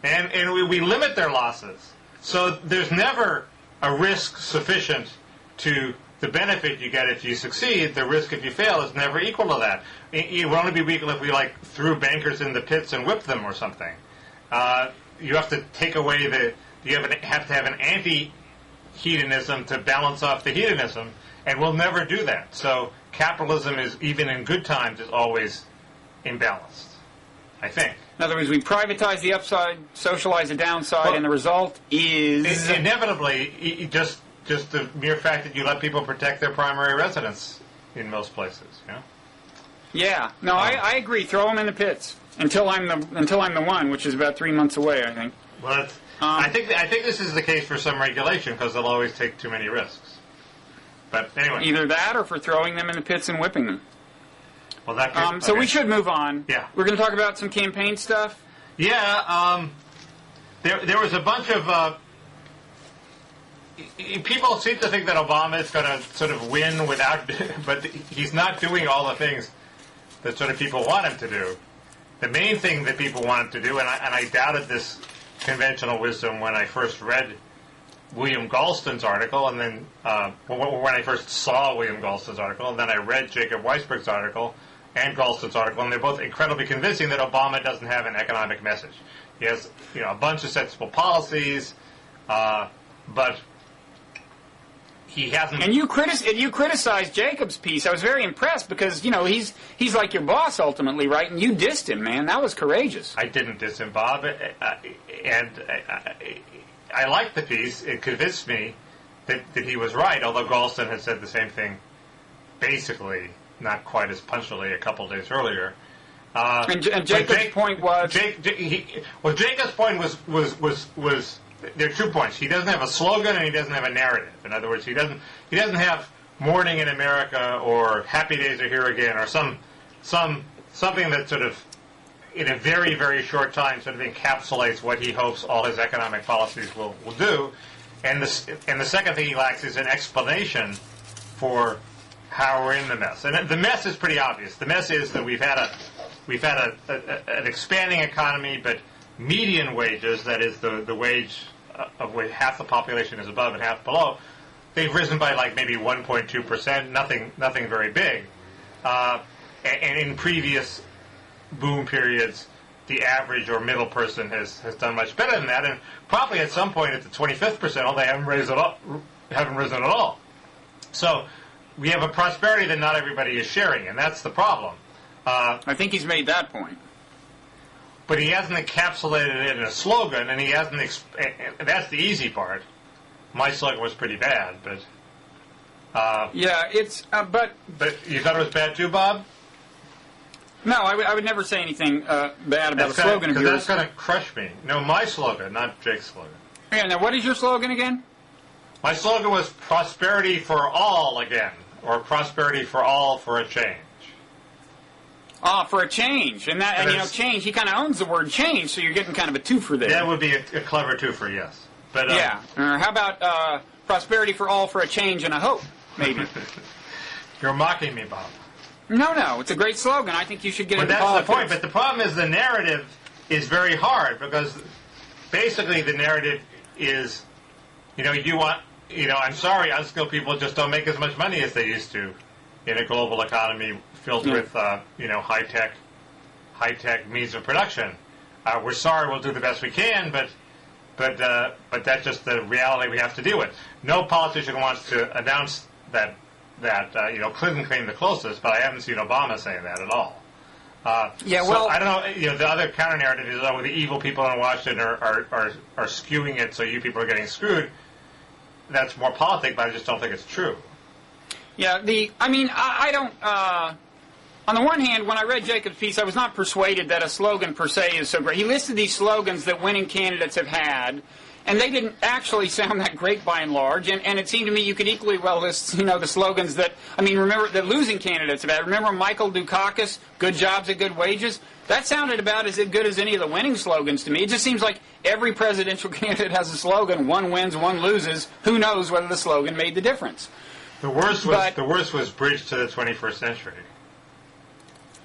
And we limit their losses. So there's never a risk sufficient to the benefit you get if you succeed. The risk if you fail is never equal to that. It would only be equal if we threw bankers in the pits and whipped them or something. You have to take away you have to have an anti-hedonism to balance off the hedonism, and we'll never do that. So capitalism is, even in good times, is always imbalanced, I think. In other words, we privatize the upside, socialize the downside, and the result is inevitably just the mere fact that you let people protect their primary residence in most places. Yeah. No, I agree. Throw them in the pits until I'm the one, which is about 3 months away, I think. Well, I think this is the case for some regulation because they'll always take too many risks. But anyway, either that or for throwing them in the pits and whipping them. Well, that. So we should move on. Yeah. We're going to talk about some campaign stuff. Yeah. There was a bunch of. People seem to think that Obama is going to sort of win without, but he's not doing all the things that sort of people want him to do. The main thing that people want him to do, and I doubted this conventional wisdom when I first read William Galston's article, and then when I first saw William Galston's article, and then I read Jacob Weisberg's article and Galston's article, and they're both incredibly convincing that Obama doesn't have an economic message. He has a bunch of sensible policies, but he hasn't. And you criticized Jacob's piece. I was very impressed because he's like your boss ultimately, right? And you dissed him, man. That was courageous. I didn't diss him, Bob, and I liked the piece. It convinced me that he was right. Although Galston had said the same thing, basically not quite as punchily a couple days earlier. And Jacob's point was Jacob's point was. There are 2 points. He doesn't have a slogan and he doesn't have a narrative. In other words, he doesn't have Morning in America or Happy Days Are Here Again or something that sort of, in a very, very short time, sort of encapsulates what he hopes all his economic policies will do. And the second thing he lacks is an explanation for how we're in the mess. And the mess is pretty obvious. The mess is that we've had an expanding economy, but median wages, that is the wage of which half the population is above and half below, they've risen by like maybe 1.2%, nothing very big. And in previous boom periods, the average or middle person has done much better than that, and probably at some point at the 25th percentile, they haven't risen at all. So we have a prosperity that not everybody is sharing, and that's the problem. I think he's made that point. But he hasn't encapsulated it in a slogan, and he hasn't. That's the easy part. My slogan was pretty bad, but yeah, it's but you thought it was bad too, Bob? No, I would never say anything bad about a slogan of yours. That's going to crush me. No, my slogan, not Jake's slogan. Yeah. Now, what is your slogan again? My slogan was prosperity for all again, or prosperity for all for a change. Ah, for a change. And change, he kind of owns the word change, so you're getting kind of a twofer there. That would be a clever twofer, yes. But yeah. Or how about prosperity for all for a change and a hope, maybe? You're mocking me, Bob. No, it's a great slogan. I think you should get into politics. But that's the point. But the problem is the narrative is very hard, because basically the narrative is, I'm sorry, unskilled people just don't make as much money as they used to in a global economy filled with, high-tech means of production. We're sorry, we'll do the best we can, but that's just the reality we have to deal with. No politician wants to announce that Clinton came the closest, but I haven't seen Obama saying that at all. I don't know. The other counter narrative is the evil people in Washington are skewing it, so you people are getting screwed. That's more politic, but I just don't think it's true. Yeah, I don't. On the one hand, when I read Jacob's piece, I was not persuaded that a slogan per se is so great. He listed these slogans that winning candidates have had, and they didn't actually sound that great by and large. And it seemed to me you could equally well list, the slogans that, remember, that losing candidates have had. Remember Michael Dukakis, good jobs at good wages? That sounded about as good as any of the winning slogans to me. It just seems like every presidential candidate has a slogan. One wins, one loses. Who knows whether the slogan made the difference? The worst was Bridge to the 21st Century.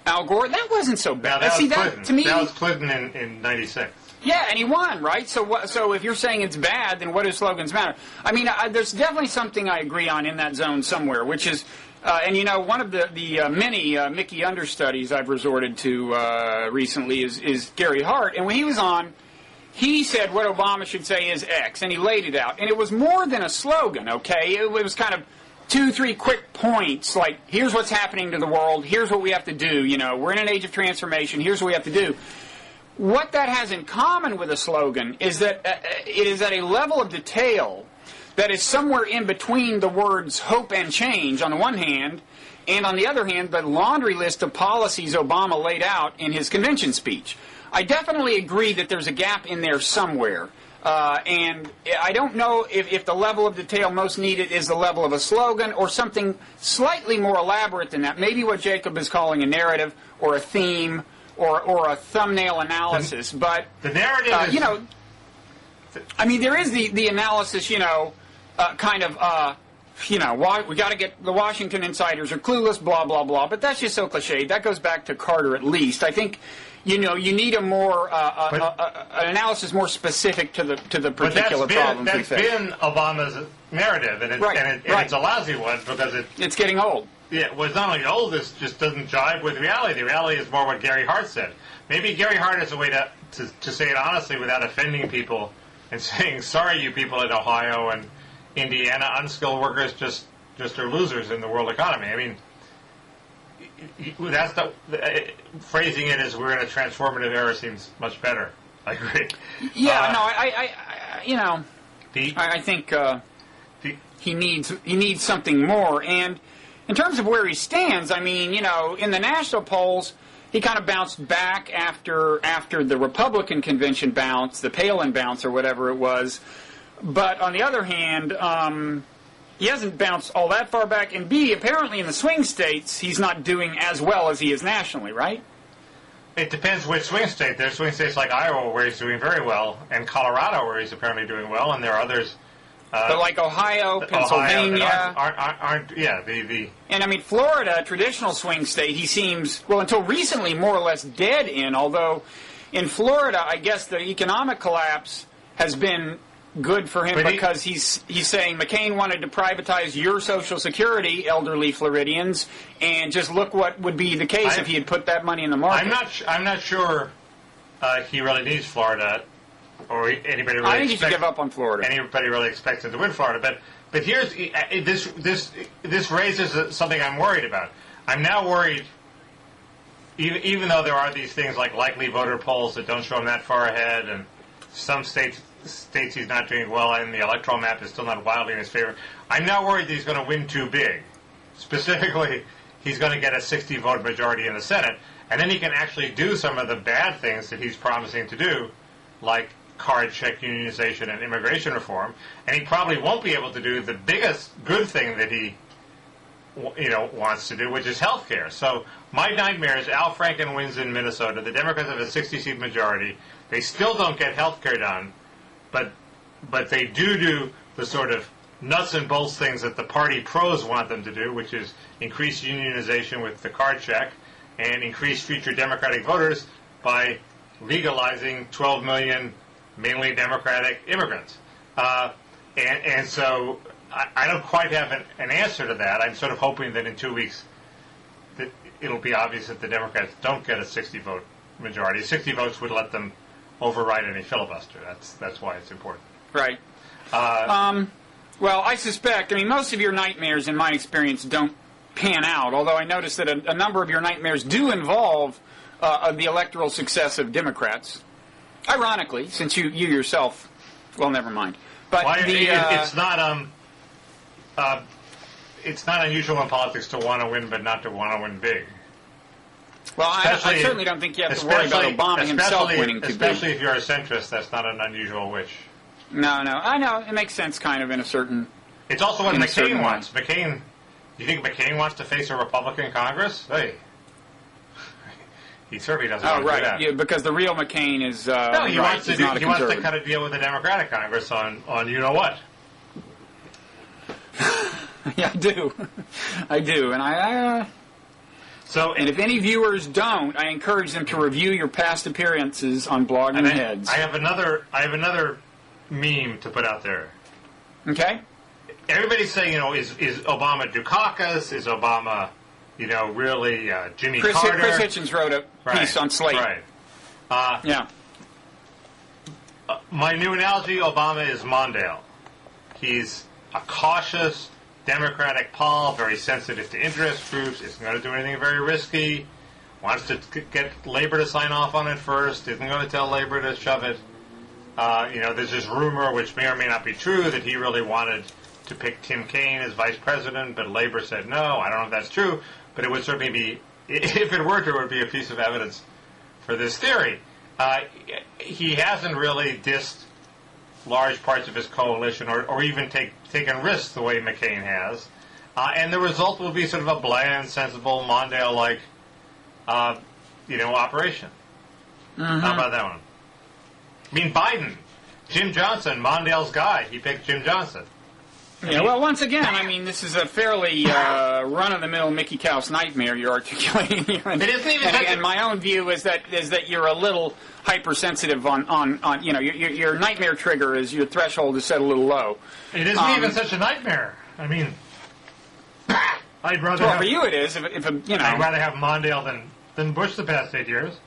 Al Gore, that wasn't so bad. That was Clinton. To me, that was Clinton in '96. Yeah, and he won, right? So if you're saying it's bad, then what do slogans matter? There's definitely something I agree on in that zone somewhere, which is, one of the many Mickey understudies I've resorted to recently is Gary Hart, and when he was on, he said what Obama should say is X, and he laid it out, and it was more than a slogan, okay? It was kind of 2-3 quick points, like, here's what's happening to the world, here's what we have to do, we're in an age of transformation, here's what we have to do. What that has in common with a slogan is that it is at a level of detail that is somewhere in between the words hope and change on the one hand, and on the other hand, the laundry list of policies Obama laid out in his convention speech. I definitely agree that there's a gap in there somewhere. And I don't know if the level of detail most needed is the level of a slogan or something slightly more elaborate than that. Maybe what Jacob is calling a narrative or a theme or a thumbnail analysis. But the narrative there is the analysis, we got to get the Washington insiders are clueless, blah, blah, blah. But that's just so cliched. That goes back to Carter at least. I think you need a more an analysis more specific to the particular problem. That's been Obama's narrative, and it's a lousy one because it's getting old. Yeah, well, it's not only old; it just doesn't jive with reality. The reality is more what Gary Hart said. Maybe Gary Hart is a way to say it honestly without offending people and saying, "Sorry, you people in Ohio and Indiana, unskilled workers just are losers in the world economy." That's the phrasing it as we're in a transformative era seems much better. I agree. Yeah, I think he needs something more. And in terms of where he stands, in the national polls, he kind of bounced back after the Republican convention bounce, the Palin bounce or whatever it was. But on the other hand, he hasn't bounced all that far back. And B, apparently in the swing states, he's not doing as well as he is nationally, right? It depends which swing state. There's swing states like Iowa where he's doing very well, and Colorado where he's apparently doing well, and there are others But like Ohio, Pennsylvania, aren't and I mean Florida, a traditional swing state, he seems, well, until recently, more or less dead in. Although in Florida, I guess the economic collapse has been good for him because he's saying McCain wanted to privatize your Social Security, elderly Floridians, and just look what would be the case if he had put that money in the market. I'm not sure he really needs Florida. Or anybody really I think he should give up on Florida. Anybody really expects him to win Florida, but here's this raises something I'm worried about. I'm now worried, even though there are these things like likely voter polls that don't show him that far ahead, and some states he's not doing well, and the electoral map is still not wildly in his favor. I'm now worried that he's going to win too big. Specifically, he's going to get a 60-vote majority in the Senate, and then he can actually do some of the bad things that he's promising to do, like card check unionization and immigration reform, and he probably won't be able to do the biggest good thing that he wants to do, which is health care. So my nightmare is Al Franken wins in Minnesota. The Democrats have a 60-seat majority. They still don't get health care done, but they do the sort of nuts and bolts things that the party pros want them to do, which is increase unionization with the card check and increase future Democratic voters by legalizing 12 million mainly Democratic immigrants. And so I don't quite have an answer to that. I'm sort of hoping that in 2 weeks that it'll be obvious that the Democrats don't get a 60-vote majority. 60 votes would let them override any filibuster. That's why it's important. Right. Well, I suspect, most of your nightmares, in my experience, don't pan out, although I noticed that a number of your nightmares do involve the electoral success of Democrats. Ironically, since you yourself, well, never mind. But it's not unusual in politics to want to win, but not to want to win big. Well, I certainly don't think you have to worry about Obama himself winning too big. Especially if you're a centrist, that's not an unusual wish. No, I know it makes sense, kind of in a certain. It's also what McCain wants. You think McCain wants to face a Republican Congress? Hey. He certainly doesn't want to do that. Yeah, because the real McCain is no, he wants to cut a deal with the Democratic Congress on you know what. Yeah, I do, and and if any viewers don't, I encourage them to review your past appearances on Blogging Heads. I have another meme to put out there. Okay. Everybody's saying, is Obama Dukakis? Is Obama really Jimmy Carter? Chris Hitchens wrote a piece on Slate. Right. Yeah. My new analogy, Obama is Mondale. He's a cautious Democratic pol, very sensitive to interest groups, isn't going to do anything very risky, wants to get Labor to sign off on it first, isn't going to tell Labor to shove it. There's this rumor, which may or may not be true, that he really wanted to pick Tim Kaine as vice president, but Labor said no. I don't know if that's true, but it would certainly be, if it were true, it would be a piece of evidence for this theory. He hasn't really dissed large parts of his coalition or even taken risks the way McCain has. And the result will be sort of a bland, sensible, Mondale-like, operation. Mm-hmm. How about that one? Biden, Jim Johnson, Mondale's guy. He picked Jim Johnson. Yeah, well, once again, this is a fairly run-of-the-mill Mickey Mouse nightmare you're articulating here. And my own view is that you're a little hypersensitive on your nightmare trigger is your threshold is set a little low. It isn't even such a nightmare. I'd rather for you it is. I'd rather have Mondale than Bush the past 8 years.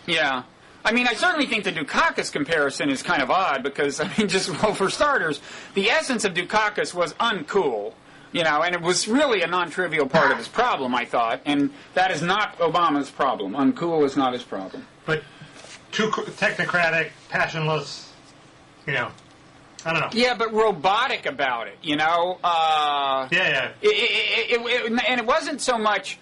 Yeah. I certainly think the Dukakis comparison is kind of odd because, for starters, the essence of Dukakis was uncool, and it was really a non-trivial part of his problem, I thought, and that is not Obama's problem. Uncool is not his problem. But too technocratic, passionless, I don't know. Yeah, but robotic about it, Yeah. And it wasn't so much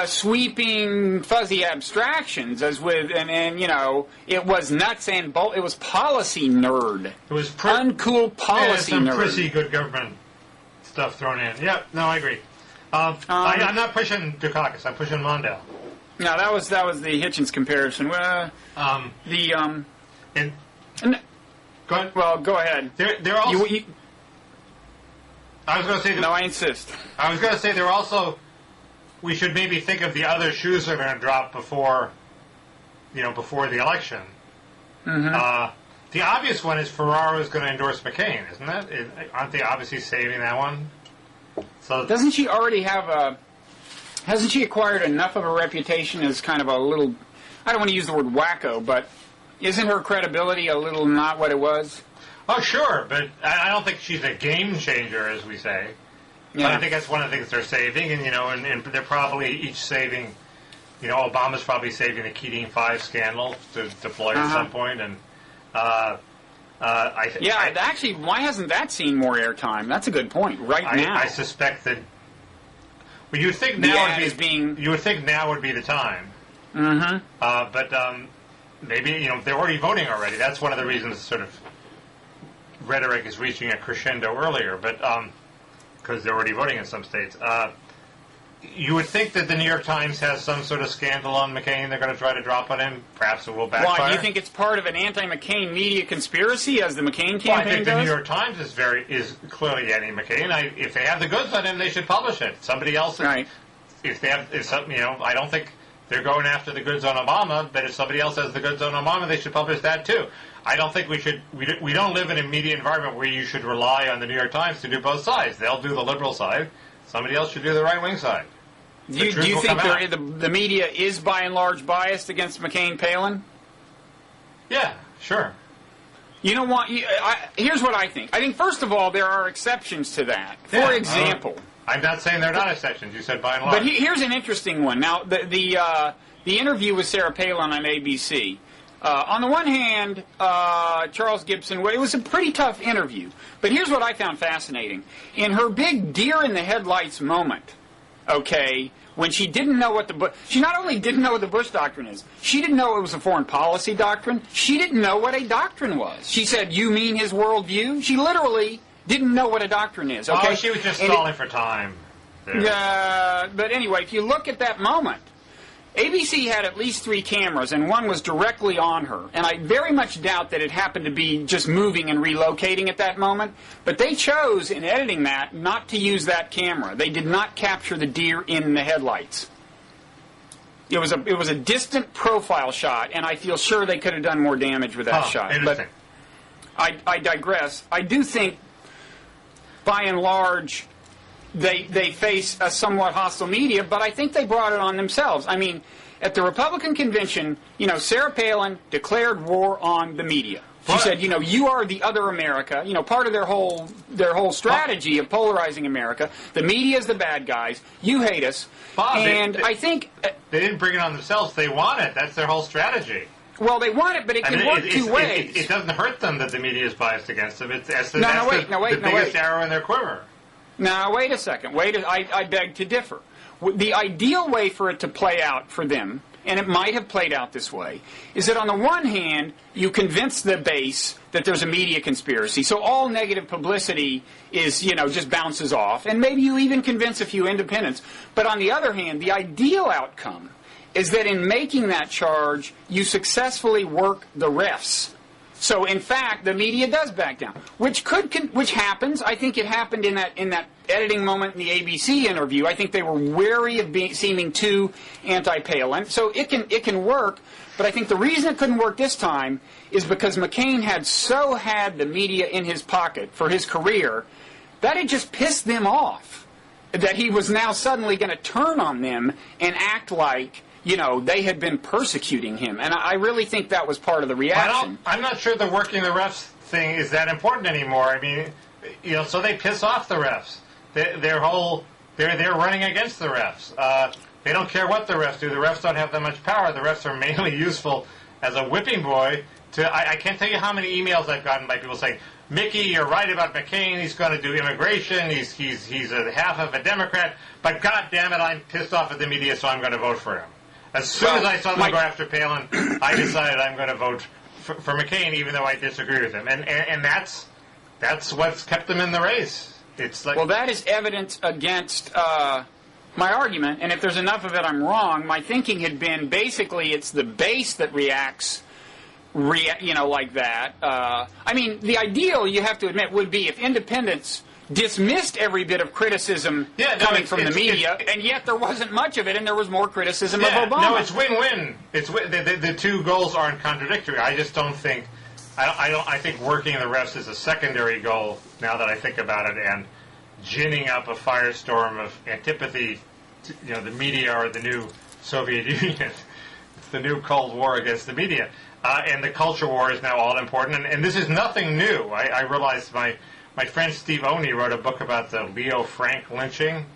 sweeping, fuzzy abstractions as with, it was nuts and bolts. It was policy nerd. It was uncool policy some nerd. Prissy good government stuff thrown in. Yeah, no, I agree. I'm not pushing Dukakis. I'm pushing Mondale. No, that was the Hitchens comparison. Go ahead. Well, go ahead. They're also. I was going to say... No, I insist. I was going to say there also... We should maybe think of the other shoes that are going to drop before the election. Mm-hmm. The obvious one is Ferraro is going to endorse McCain, isn't it? Aren't they obviously saving that one? So doesn't she already have hasn't she acquired enough of a reputation as kind of a little, I don't want to use the word wacko, but isn't her credibility a little not what it was? Oh, sure, but I don't think she's a game changer, as we say. Yeah. But I think that's one of the things they're saving, and they're probably each saving, Obama's probably saving the Keating 5 scandal to deploy at some point, and actually, why hasn't that seen more airtime? That's a good point. Now, I suspect that. Well, you'd think now you would think now would be the time. Mm-hmm. But maybe they're already voting already. That's one of the reasons sort of rhetoric is reaching a crescendo earlier. But because they're already voting in some states. You would think that the New York Times has some sort of scandal on McCain. They're going to try to drop on him. Perhaps it will backfire. Why? Do you think it's part of an anti-McCain media conspircy, as the McCain campaign I think does? the New York Times is clearly anti-McCain. If they have the goods on him, they should publish it. Somebody else, right? I don't think they're going after the goods on Obama. But if somebody else has the goods on Obama, they should publish that too. I don't think we should. We don't live in a media environment where you should rely on the New York Times to do both sides. They'll do the liberal side. Somebody else should do the right-wing side. Do you think the media is by and large biased against McCain-Palin? Yeah, sure. You know what? Here's what I think. I think, first of all, there are exceptions to that. For example... I'm not saying they're not exceptions. You said by and large. But here's an interesting one. Now, the interview with Sarah Palin on ABC. On the one hand, Charles Gibson, it was a pretty tough interview. But here's what I found fascinating. In her big deer-in-the-headlights moment, when she didn't know what she not only didn't know what the Bush doctrine is, she didn't know it was a foreign policy doctrine. She didn't know what a doctrine was. She said, "You mean his worldview?" She literally didn't know what a doctrine is. Okay, she was just stalling for time. But anyway, if you look at that moment, ABC had at least 3 cameras, and one was directly on her. And I very much doubt that it happened to be just moving and relocating at that moment. But they chose, in editing that, not to use that camera. They did not capture the deer in the headlights. It was a distant profile shot, and I feel sure they could have done more damage with that shot. But I digress. I do think, by and large, they face a somewhat hostile media, but I think they brought it on themselves. I mean, at the Republican convention, Sarah Palin declared war on the media. She said, you are the other America. Part of their whole strategy of polarizing America. The media is the bad guys. You hate us. Bob, I think they didn't bring it on themselves. They want it. That's their whole strategy. Well, they want it, but it can work two ways. It doesn't hurt them that the media is biased against them. That's the biggest arrow in their quiver. Now, wait a second. I beg to differ. The ideal way for it to play out for them, and it might have played out this way, is that on the one hand, you convince the base that there's a media conspiracy, so all negative publicity is, just bounces off, and maybe you even convince a few independents. But on the other hand, the ideal outcome is that in making that charge, you successfully work the refs. So, in fact, the media does back down, which happens. I think it happened in that editing moment in the ABC interview. I think they were wary of seeming too anti-Palin. So it can work, but I think the reason it couldn't work this time is because McCain had the media in his pocket for his career that it just pissed them off that he was now suddenly going to turn on them and act like they had been persecuting him. And I really think that was part of the reaction. I'm not sure the working the refs thing is that important anymore. I mean, so they piss off the refs. They're running against the refs. They don't care what the refs do. The refs don't have that much power. The refs are mainly useful as a whipping boy. I can't tell you how many emails I've gotten by people saying, "Mickey, you're right about McCain. He's going to do immigration. He's a half of a Democrat. But God damn it, I'm pissed off at the media, so I'm going to vote for him." As soon as I saw them go after Palin, I decided I'm going to vote for McCain, even though I disagree with him. And that's what's kept them in the race. It's like, well, that is evidence against my argument, and if there's enough of it, I'm wrong. My thinking had been basically it's the base that reacts, like that. I mean, the ideal, you have to admit, would be if independents dismissed every bit of criticism coming from the media, and yet there wasn't much of it, and there was more criticism of Obama. No, it's win-win. The two goals aren't contradictory. I just don't think. I think working the refs is a secondary goal. Now that I think about it, and ginning up a firestorm of antipathy, to, the media or the new Soviet Union. It's the new Cold War against the media, and the culture war is now all important. And this is nothing new. I realized my friend Steve Oney wrote a book about the Leo Frank lynching.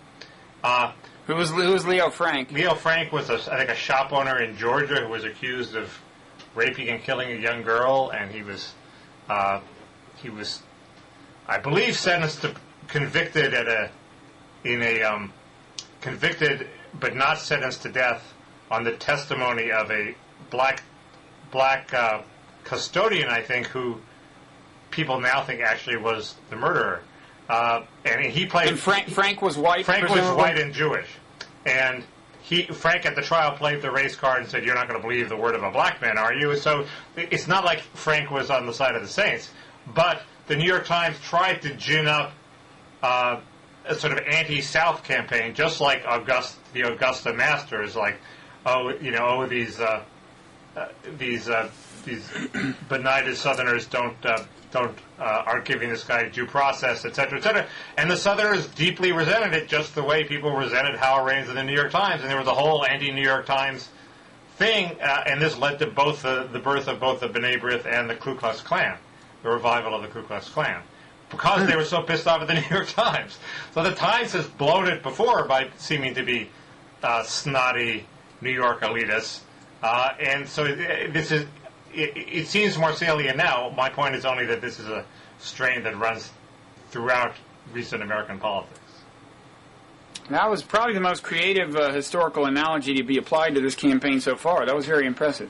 Who was Leo Frank? Leo Frank was, I think, a shop owner in Georgia who was accused of raping and killing a young girl, and he was, I believe, sentenced to convicted convicted but not sentenced to death on the testimony of a black custodian, I think, who people now think actually was the murderer. And he played. And Frank was white. Frank was white and Jewish, and Frank at the trial played the race card and said, "You're not going to believe the word of a black man, are you?" So it's not like Frank was on the side of the saints, but the New York Times tried to gin up a sort of anti-South campaign, just like the Augusta Masters, like, these benighted Southerners aren't giving this guy due process, etc., etc. And the Southerners deeply resented it, just the way people resented Howard Raines in the New York Times, and there was a whole anti-New York Times thing, and this led to both the birth of both the B'nai B'rith and the Ku Klux Klan, the revival of the Ku Klux Klan, because they were so pissed off at the New York Times. So the Times has blown it before by seeming to be snotty New York elitists, and so it seems more salient now. My point is only that this is a strain that runs throughout recent American politics. That was probably the most creative historical analogy to be applied to this campaign so far. That was very impressive.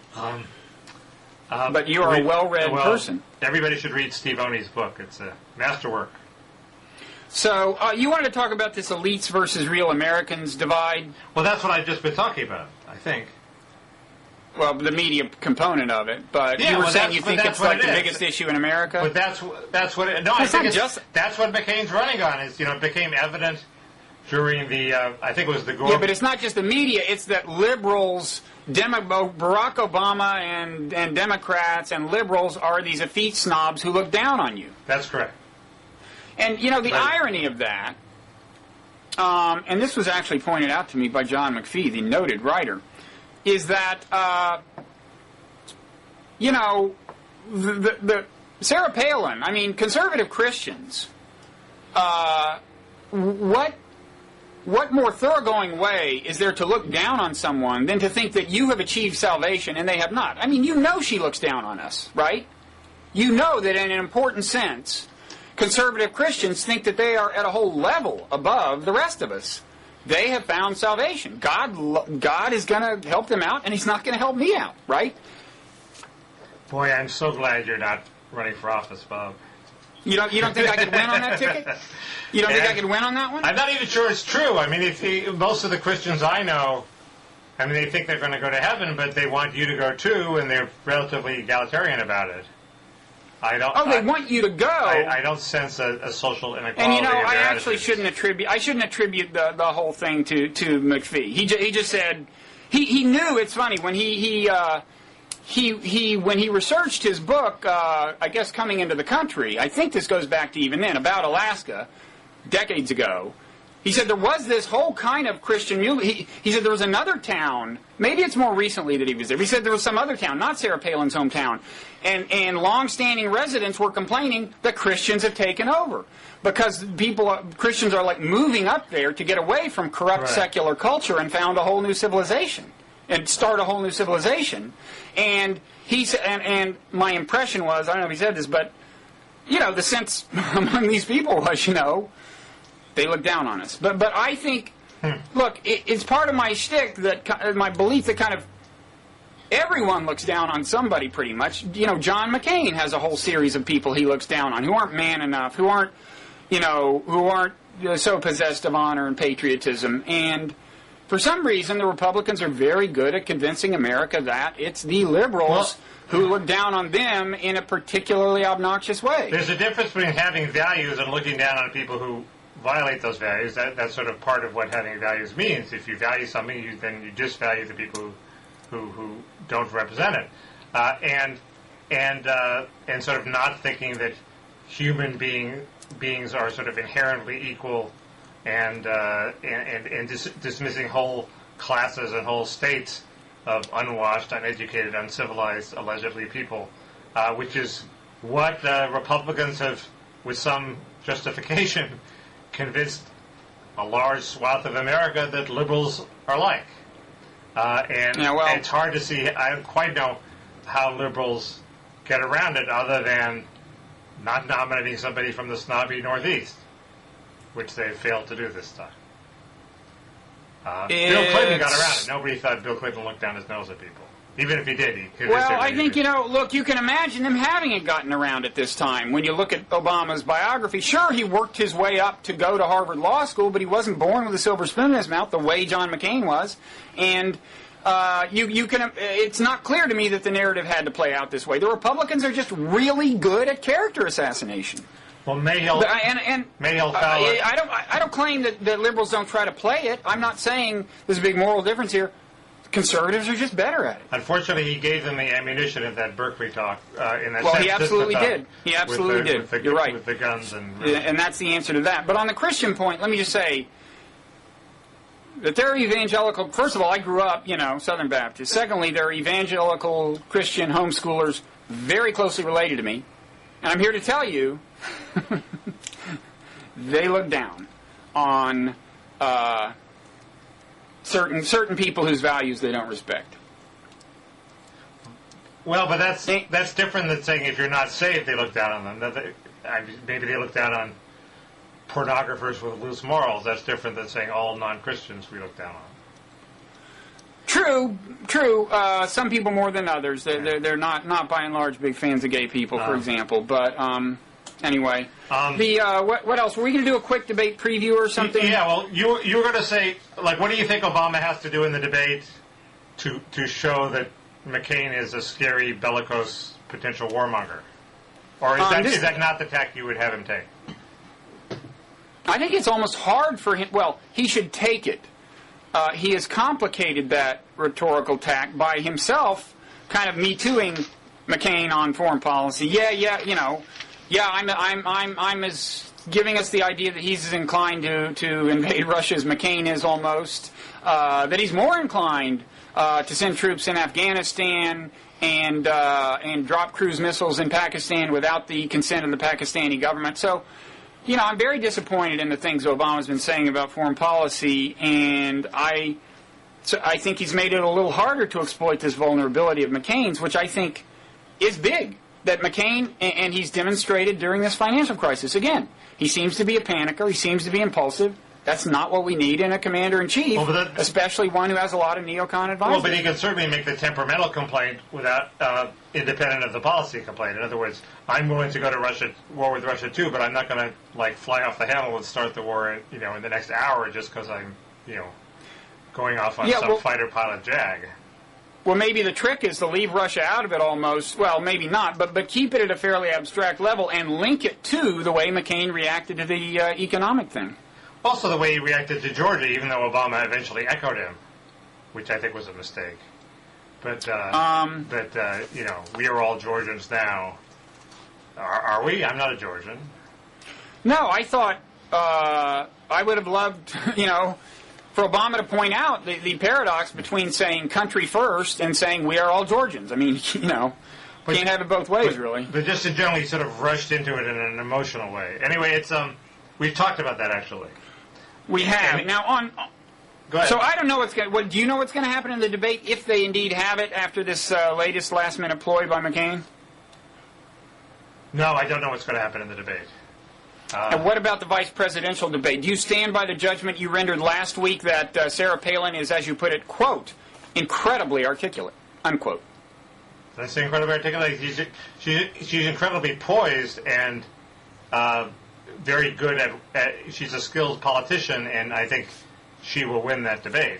But you are a well-read person. Everybody should read Steve Oney's book. It's a masterwork. So you wanted to talk about this elites versus real Americans divide? Well, that's what I've just been talking about, I think. Well, the media component of it, but you were saying you think it's like the biggest issue in America. But that's what it. No, I think that's what McCain's running on. Is it became evident during the I think it was the Gore. Yeah, but it's not just the media; it's that liberals, Barack Obama, and Democrats and liberals are these effete snobs who look down on you. That's correct. And the irony of that, and this was actually pointed out to me by John McPhee, the noted writer, is that, the Sarah Palin, I mean, conservative Christians, what more thoroughgoing way is there to look down on someone than to think that you have achieved salvation and they have not? I mean, she looks down on us, right? You know that in an important sense, conservative Christians think that they are at a whole level above the rest of us. They have found salvation. God is going to help them out, and He's not going to help me out, right? Boy, I'm so glad you're not running for office, Bob. You don't think I could win on that ticket? You don't think I could win on that one? I'm not even sure it's true. I mean, most of the Christians I know, they think they're going to go to heaven, but they want you to go too, and they're relatively egalitarian about it. They want you to go. I don't sense a social inequality. And I actually shouldn't attribute the whole thing to McPhee. He just said he knew. It's funny when he researched his book. I guess coming into the country. I think this goes back to even then about Alaska, decades ago. He said there was this whole kind of Christian movement. He said there was another town, maybe it's more recently that he was there, but he said there was some other town, not Sarah Palin's hometown, and long-standing residents were complaining that Christians have taken over because Christians are like moving up there to get away from corrupt secular culture and found a whole new civilization and start a whole new civilization. And he said, and my impression was, I don't know if he said this, but the sense among these people was, they look down on us. But I think, look, it's part of my shtick, my belief that kind of everyone looks down on somebody pretty much. John McCain has a whole series of people he looks down on who aren't man enough, who aren't so possessed of honor and patriotism. And, For some reason, the Republicans are very good at convincing America that it's the liberals who look down on them in a particularly obnoxious way. There's a difference between having values and looking down on people who violate those values. That's sort of part of what having values means. If you value something, then you disvalue the people who don't represent it, and sort of not thinking that human beings are sort of inherently equal, and dismissing whole classes and whole states of unwashed, uneducated, uncivilized, allegedly people, which is what Republicans have, with some justification, convinced a large swath of America that liberals are like. And it's hard to see, I don't quite know how liberals get around it other than not nominating somebody from the snobby Northeast, which they failed to do this time. Bill Clinton got around it. Nobody thought Bill Clinton looked down his nose at people. Even if he did, he could. Well, I think, look, you can imagine them having it gotten around at this time. When you look at Obama's biography, sure, he worked his way up to go to Harvard Law School, but he wasn't born with a silver spoon in his mouth the way John McCain was. And it's not clear to me that the narrative had to play out this way. The Republicans are just really good at character assassination. Well, Mayhill found I don't claim that liberals don't try to play it. I'm not saying there's a big moral difference here. Conservatives are just better at it. Unfortunately, he gave them the ammunition in that Berkeley talk. He absolutely did. He absolutely did. You're right. With the guns and that's the answer to that. But on the Christian point, let me just say that they're evangelical. First of all, I grew up, Southern Baptist. Secondly, they're evangelical Christian homeschoolers, very closely related to me. And I'm here to tell you, they look down on certain people whose values they don't respect. Well, but that's different than saying if you're not saved, they look down on them. Maybe they look down on pornographers with loose morals. That's different than saying all non-Christians we look down on. True. Some people more than others. They're not by and large big fans of gay people, for example. But anyway, what else? Were we going to do a quick debate preview or something? Yeah. Well, you were going to say, like, what do you think Obama has to do in the debate to show that McCain is a scary, bellicose potential warmonger, or is that not the tack you would have him take? I think it's almost hard for him. Well, he should take it. He has complicated that rhetorical tack by himself kind of me-tooing McCain on foreign policy. I'm as giving us the idea that he's as inclined to invade Russia as McCain is almost. That he's more inclined to send troops in Afghanistan and drop cruise missiles in Pakistan without the consent of the Pakistani government. So, I'm very disappointed in the things Obama's been saying about foreign policy, and I think he's made it a little harder to exploit this vulnerability of McCain's, which I think is big. That McCain, and he's demonstrated during this financial crisis. Again, he seems to be a panicker. He seems to be impulsive. That's not what we need in a commander-in-chief, especially one who has a lot of neocon advisors. Well, but he can certainly make the temperamental complaint without independent of the policy complaint. In other words, I'm willing to go to war with Russia too, but I'm not going to fly off the handle and start the war, in the next hour just because I'm, going off on some fighter pilot jag. Well, maybe the trick is to leave Russia out of it almost. Well, maybe not, but keep it at a fairly abstract level and link it to the way McCain reacted to the economic thing. Also the way he reacted to Georgia, even though Obama eventually echoed him, which I think was a mistake. But we are all Georgians now. Are we? I'm not a Georgian. No, I thought I would have loved, for Obama to point out the paradox between saying country first and saying we are all Georgians. I mean, can't have it both ways, really. But just in general, he sort of rushed into it in an emotional way. Anyway, it's we've talked about that actually. We have. Now go ahead. So I don't know do you know what's going to happen in the debate if they indeed have it after this latest last-minute ploy by McCain? No, I don't know what's going to happen in the debate. And what about the vice presidential debate? Do you stand by the judgment you rendered last week that Sarah Palin is, as you put it, quote, incredibly articulate, unquote? Did I say incredibly articulate? She's incredibly poised and very good at she's a skilled politician, and I think she will win that debate.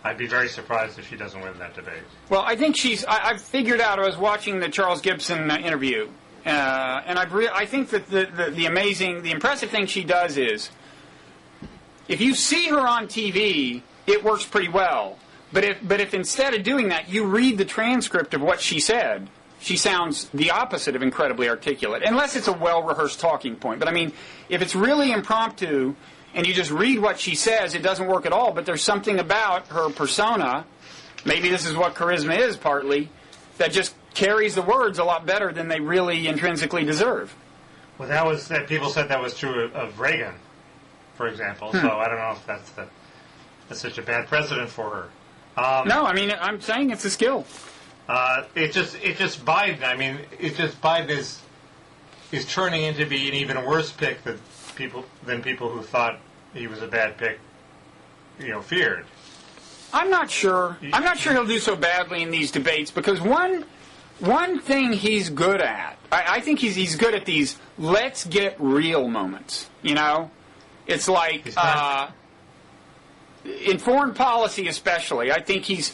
I'd be very surprised if she doesn't win that debate. Well, I think I've figured out. I was watching the Charles Gibson interview, and I think that the impressive thing she does is, if you see her on TV, it works pretty well. But if instead of doing that, you read the transcript of what she said, she sounds the opposite of incredibly articulate, unless it's a well-rehearsed talking point. But I mean, if it's really impromptu, and you just read what she says, it doesn't work at all. But there's something about her persona, maybe this is what charisma is partly, that just carries the words a lot better than they really intrinsically deserve. Well, that people said that was true of Reagan, for example. So I don't know if that's such a bad precedent for her. No, I mean, I'm saying it's a skill. It just Biden. I mean, Biden is turning into be an even worse pick than people who thought he was a bad pick, feared. I'm not sure. I'm not sure he'll do so badly in these debates, because one thing he's good at, I think he's good at these let's get real moments. It's like in foreign policy especially, I think he's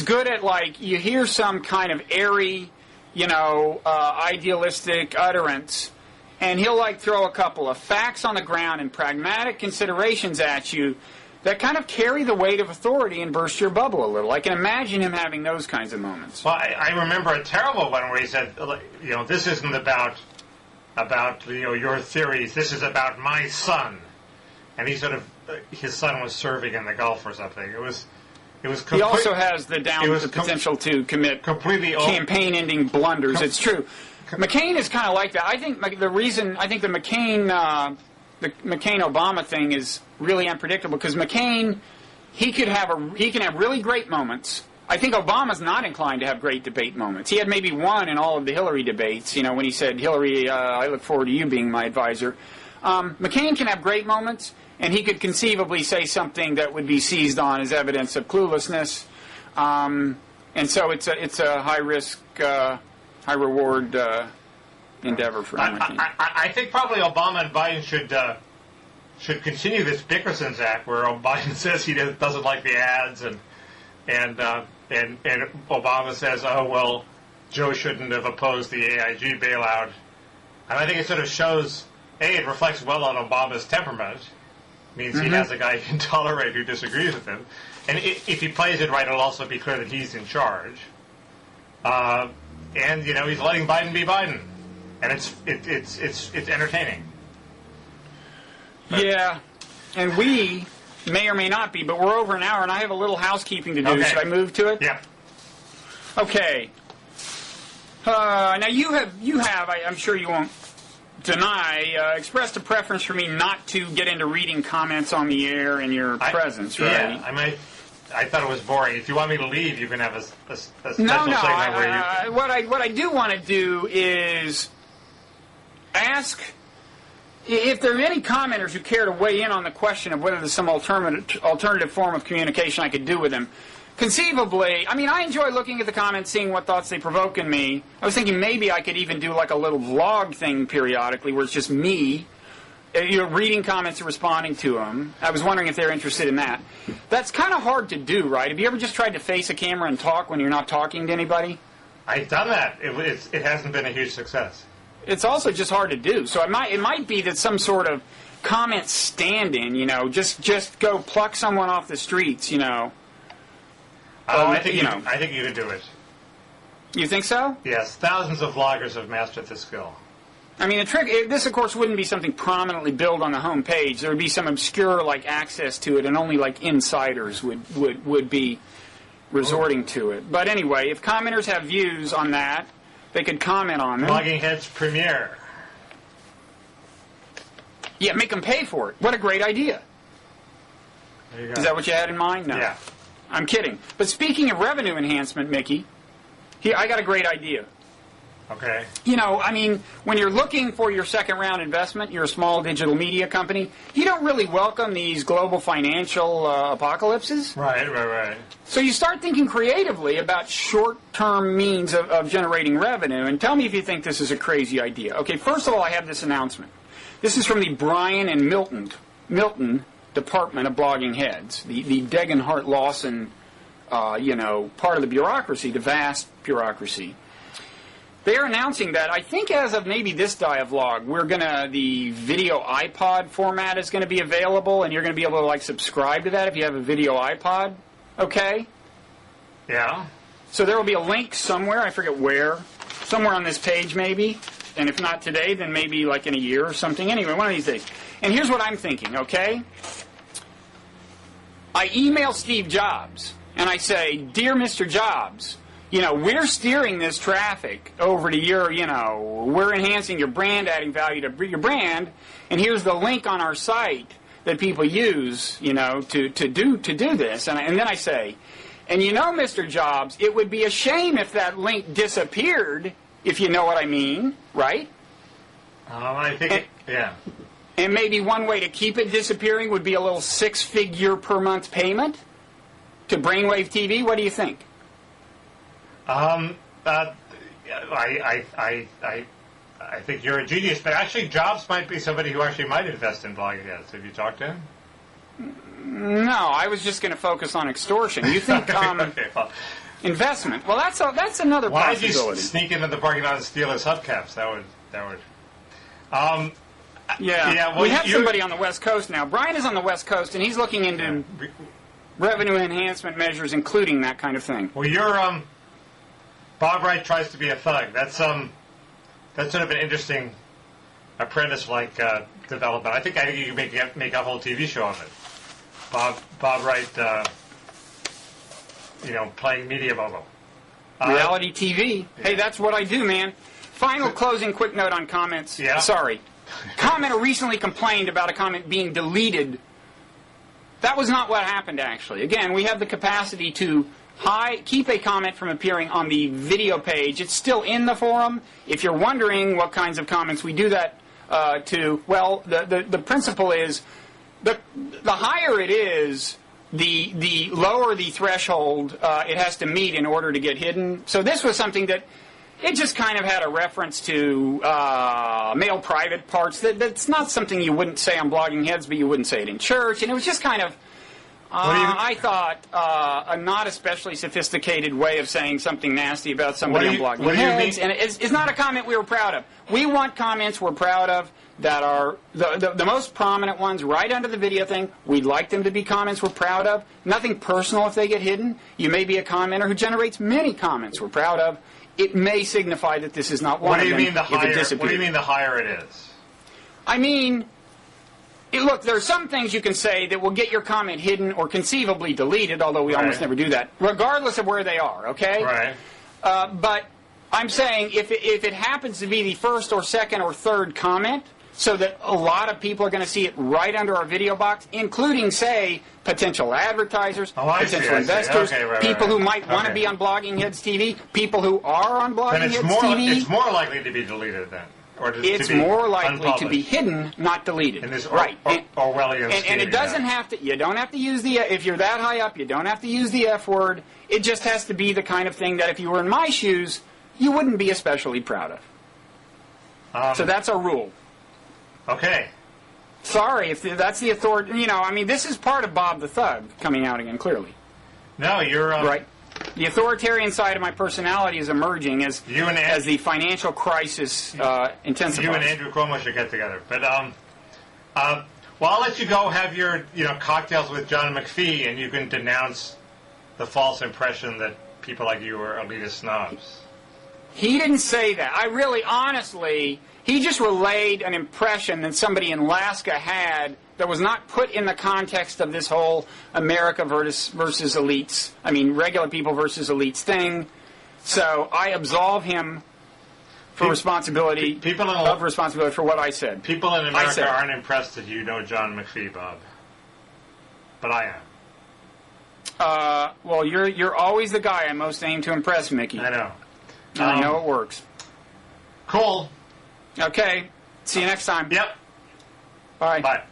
good at, like, you hear some kind of airy, idealistic utterance, and he'll like throw a couple of facts on the ground and pragmatic considerations at you that kind of carry the weight of authority and burst your bubble a little. I can imagine him having those kinds of moments. Well, I remember a terrible one where he said, this isn't about your theories. This is about my son. And he his son was serving in the Gulf or something. It was. He also has the potential to commit campaign-ending blunders. It's true. McCain is kind of like that. I think the McCain-Obama thing is really unpredictable, because McCain, he can have really great moments. I think Obama's not inclined to have great debate moments. He had maybe one in all of the Hillary debates, when he said, Hillary, I look forward to you being my advisor. McCain can have great moments, and he could conceivably say something that would be seized on as evidence of cluelessness. And so it's a high-risk, high-reward endeavor for him. I think probably Obama and Biden should continue this Dickerson's Act, where Biden says he doesn't like the ads, and Obama says, oh, well, Joe shouldn't have opposed the AIG bailout. And I think it sort of shows, it reflects well on Obama's temperament. Means he has a guy he can tolerate who disagrees with him. And if he plays it right, it'll also be clear that he's in charge. And he's letting Biden be Biden, and it's entertaining. Yeah, and we may or may not be, but we're over an hour, and I have a little housekeeping to do. Okay. Should I move to it? Yeah. Okay. Now you have. I'm sure you won't deny, expressed a preference for me not to get into reading comments on the air in your presence, right? Yeah, I thought it was boring. If you want me to leave, you can have a special segment where you... What I do want to do is ask if there are any commenters who care to weigh in on the question of whether there's some alternative form of communication I could do with them. Conceivably, I enjoy looking at the comments, seeing what thoughts they provoke in me. I was thinking maybe I could even do like a little vlog thing periodically where it's just me, reading comments and responding to them. I was wondering if they're interested in that. That's kind of hard to do, right? Have you ever just tried to face a camera and talk when you're not talking to anybody? I've done that. It hasn't been a huge success. It's also just hard to do. So it might be that some sort of comment stand-in, just go pluck someone off the streets, I think you can do it. You think so? Yes, thousands of vloggers have mastered this skill. The trick. This, of course, wouldn't be something prominently billed on the home page. There would be some obscure access to it, and only insiders would be resorting to it. But anyway, if commenters have views on that, they could comment on them. Blogging Heads premiere. Yeah, make them pay for it. What a great idea. There you go. Is that what you had in mind? No. Yeah. I'm kidding. But speaking of revenue enhancement, Mickey, I got a great idea. Okay. When you're looking for your second round investment, you're a small digital media company, you don't really welcome these global financial apocalypses. Right. So you start thinking creatively about short-term means of generating revenue, and tell me if you think this is a crazy idea. Okay, first of all, I have this announcement. This is from the Brian and Milton department of blogging heads, the Degenhart-Lawson, part of the bureaucracy, the vast bureaucracy. They are announcing that, I think as of maybe this diavlog, the video iPod format is going to be available, and you're going to be able to, like, subscribe to that if you have a video iPod, okay? Yeah. So there will be a link somewhere, I forget where, somewhere on this page maybe, and if not today, then maybe like in a year or something. Anyway, one of these days. And here's what I'm thinking, okay? I email Steve Jobs, and I say, Dear Mr. Jobs, we're steering this traffic over to your, we're enhancing your brand, adding value to your brand, and here's the link on our site that people use, to do this. And then I say, and Mr. Jobs, it would be a shame if that link disappeared, if you know what I mean, right? I think, yeah. And maybe one way to keep it disappearing would be a little 6-figure per month payment to Brainwave TV. What do you think? I think you're a genius, but actually Jobs might be somebody who actually might invest in blogging heads. Have you talked to him? No, I was just going to focus on extortion. You think okay, well, investment? Well, that's another possibility. Why did you sneak into the parking lot and steal his hubcaps? That would. Yeah. Well, we have somebody on the West Coast now. Brian is on the West Coast, and he's looking into revenue enhancement measures, including that kind of thing. Well, you're Bob Wright tries to be a thug. That's sort of an interesting apprentice-like development. I think you can make a whole TV show of it. Bob Wright, playing media mogul. Reality TV. Yeah. Hey, that's what I do, man. Final closing quick note on comments. Yeah. Sorry. Commenter recently complained about a comment being deleted. That was not what happened, actually. Again, we have the capacity to keep a comment from appearing on the video page. It's still in the forum. If you're wondering what kinds of comments we do that to, well, the principle is the higher it is, the lower the threshold it has to meet in order to get hidden. So this was something that it just kind of had a reference to male private parts. That's not something you wouldn't say on Blogging Heads, but you wouldn't say it in church. And it was just kind of, I thought, a not especially sophisticated way of saying something nasty about somebody on Blogging Heads. And it's not a comment we were proud of. We want comments we're proud of that are the most prominent ones right under the video thing. We'd like them to be comments we're proud of. Nothing personal if they get hidden. You may be a commenter who generates many comments we're proud of. It may signify that this is not one of them. What do you mean the higher it is? I mean, look, there are some things you can say that will get your comment hidden or conceivably deleted, although we almost never do that, regardless of where they are, okay? Right. But I'm saying if it happens to be the first or second or third comment, so that a lot of people are going to see it right under our video box, including, say, potential advertisers, potential investors, people who might want to be on Blogging Heads TV, people who are on Blogging Heads TV. It's more likely to be deleted then. It's more likely to be hidden, not deleted. In this Orwellian scheme, and it doesn't have to. You don't have to use the. If you're that high up, you don't have to use the F word. It just has to be the kind of thing that if you were in my shoes, you wouldn't be especially proud of. So that's a rule. Okay. Sorry if that's the authority. This is part of Bob the Thug coming out again, clearly. No, you're right. The authoritarian side of my personality is emerging as the financial crisis intensifies. You and Andrew Cuomo should get together. But well, I'll let you go have your cocktails with John McPhee, and you can denounce the false impression that people like you are elitist snobs. He didn't say that. I really, honestly, he just relayed an impression that somebody in Alaska had that was not put in the context of this whole America versus elites. I mean, regular people versus elites thing. So I absolve him for responsibility for what I said. People in America aren't impressed that you know John McPhee, Bob. But I am. Well, you're always the guy I most aim to impress, Mickey. I know. I know it works. Cool. Okay. See you next time. Yep. Bye. Bye.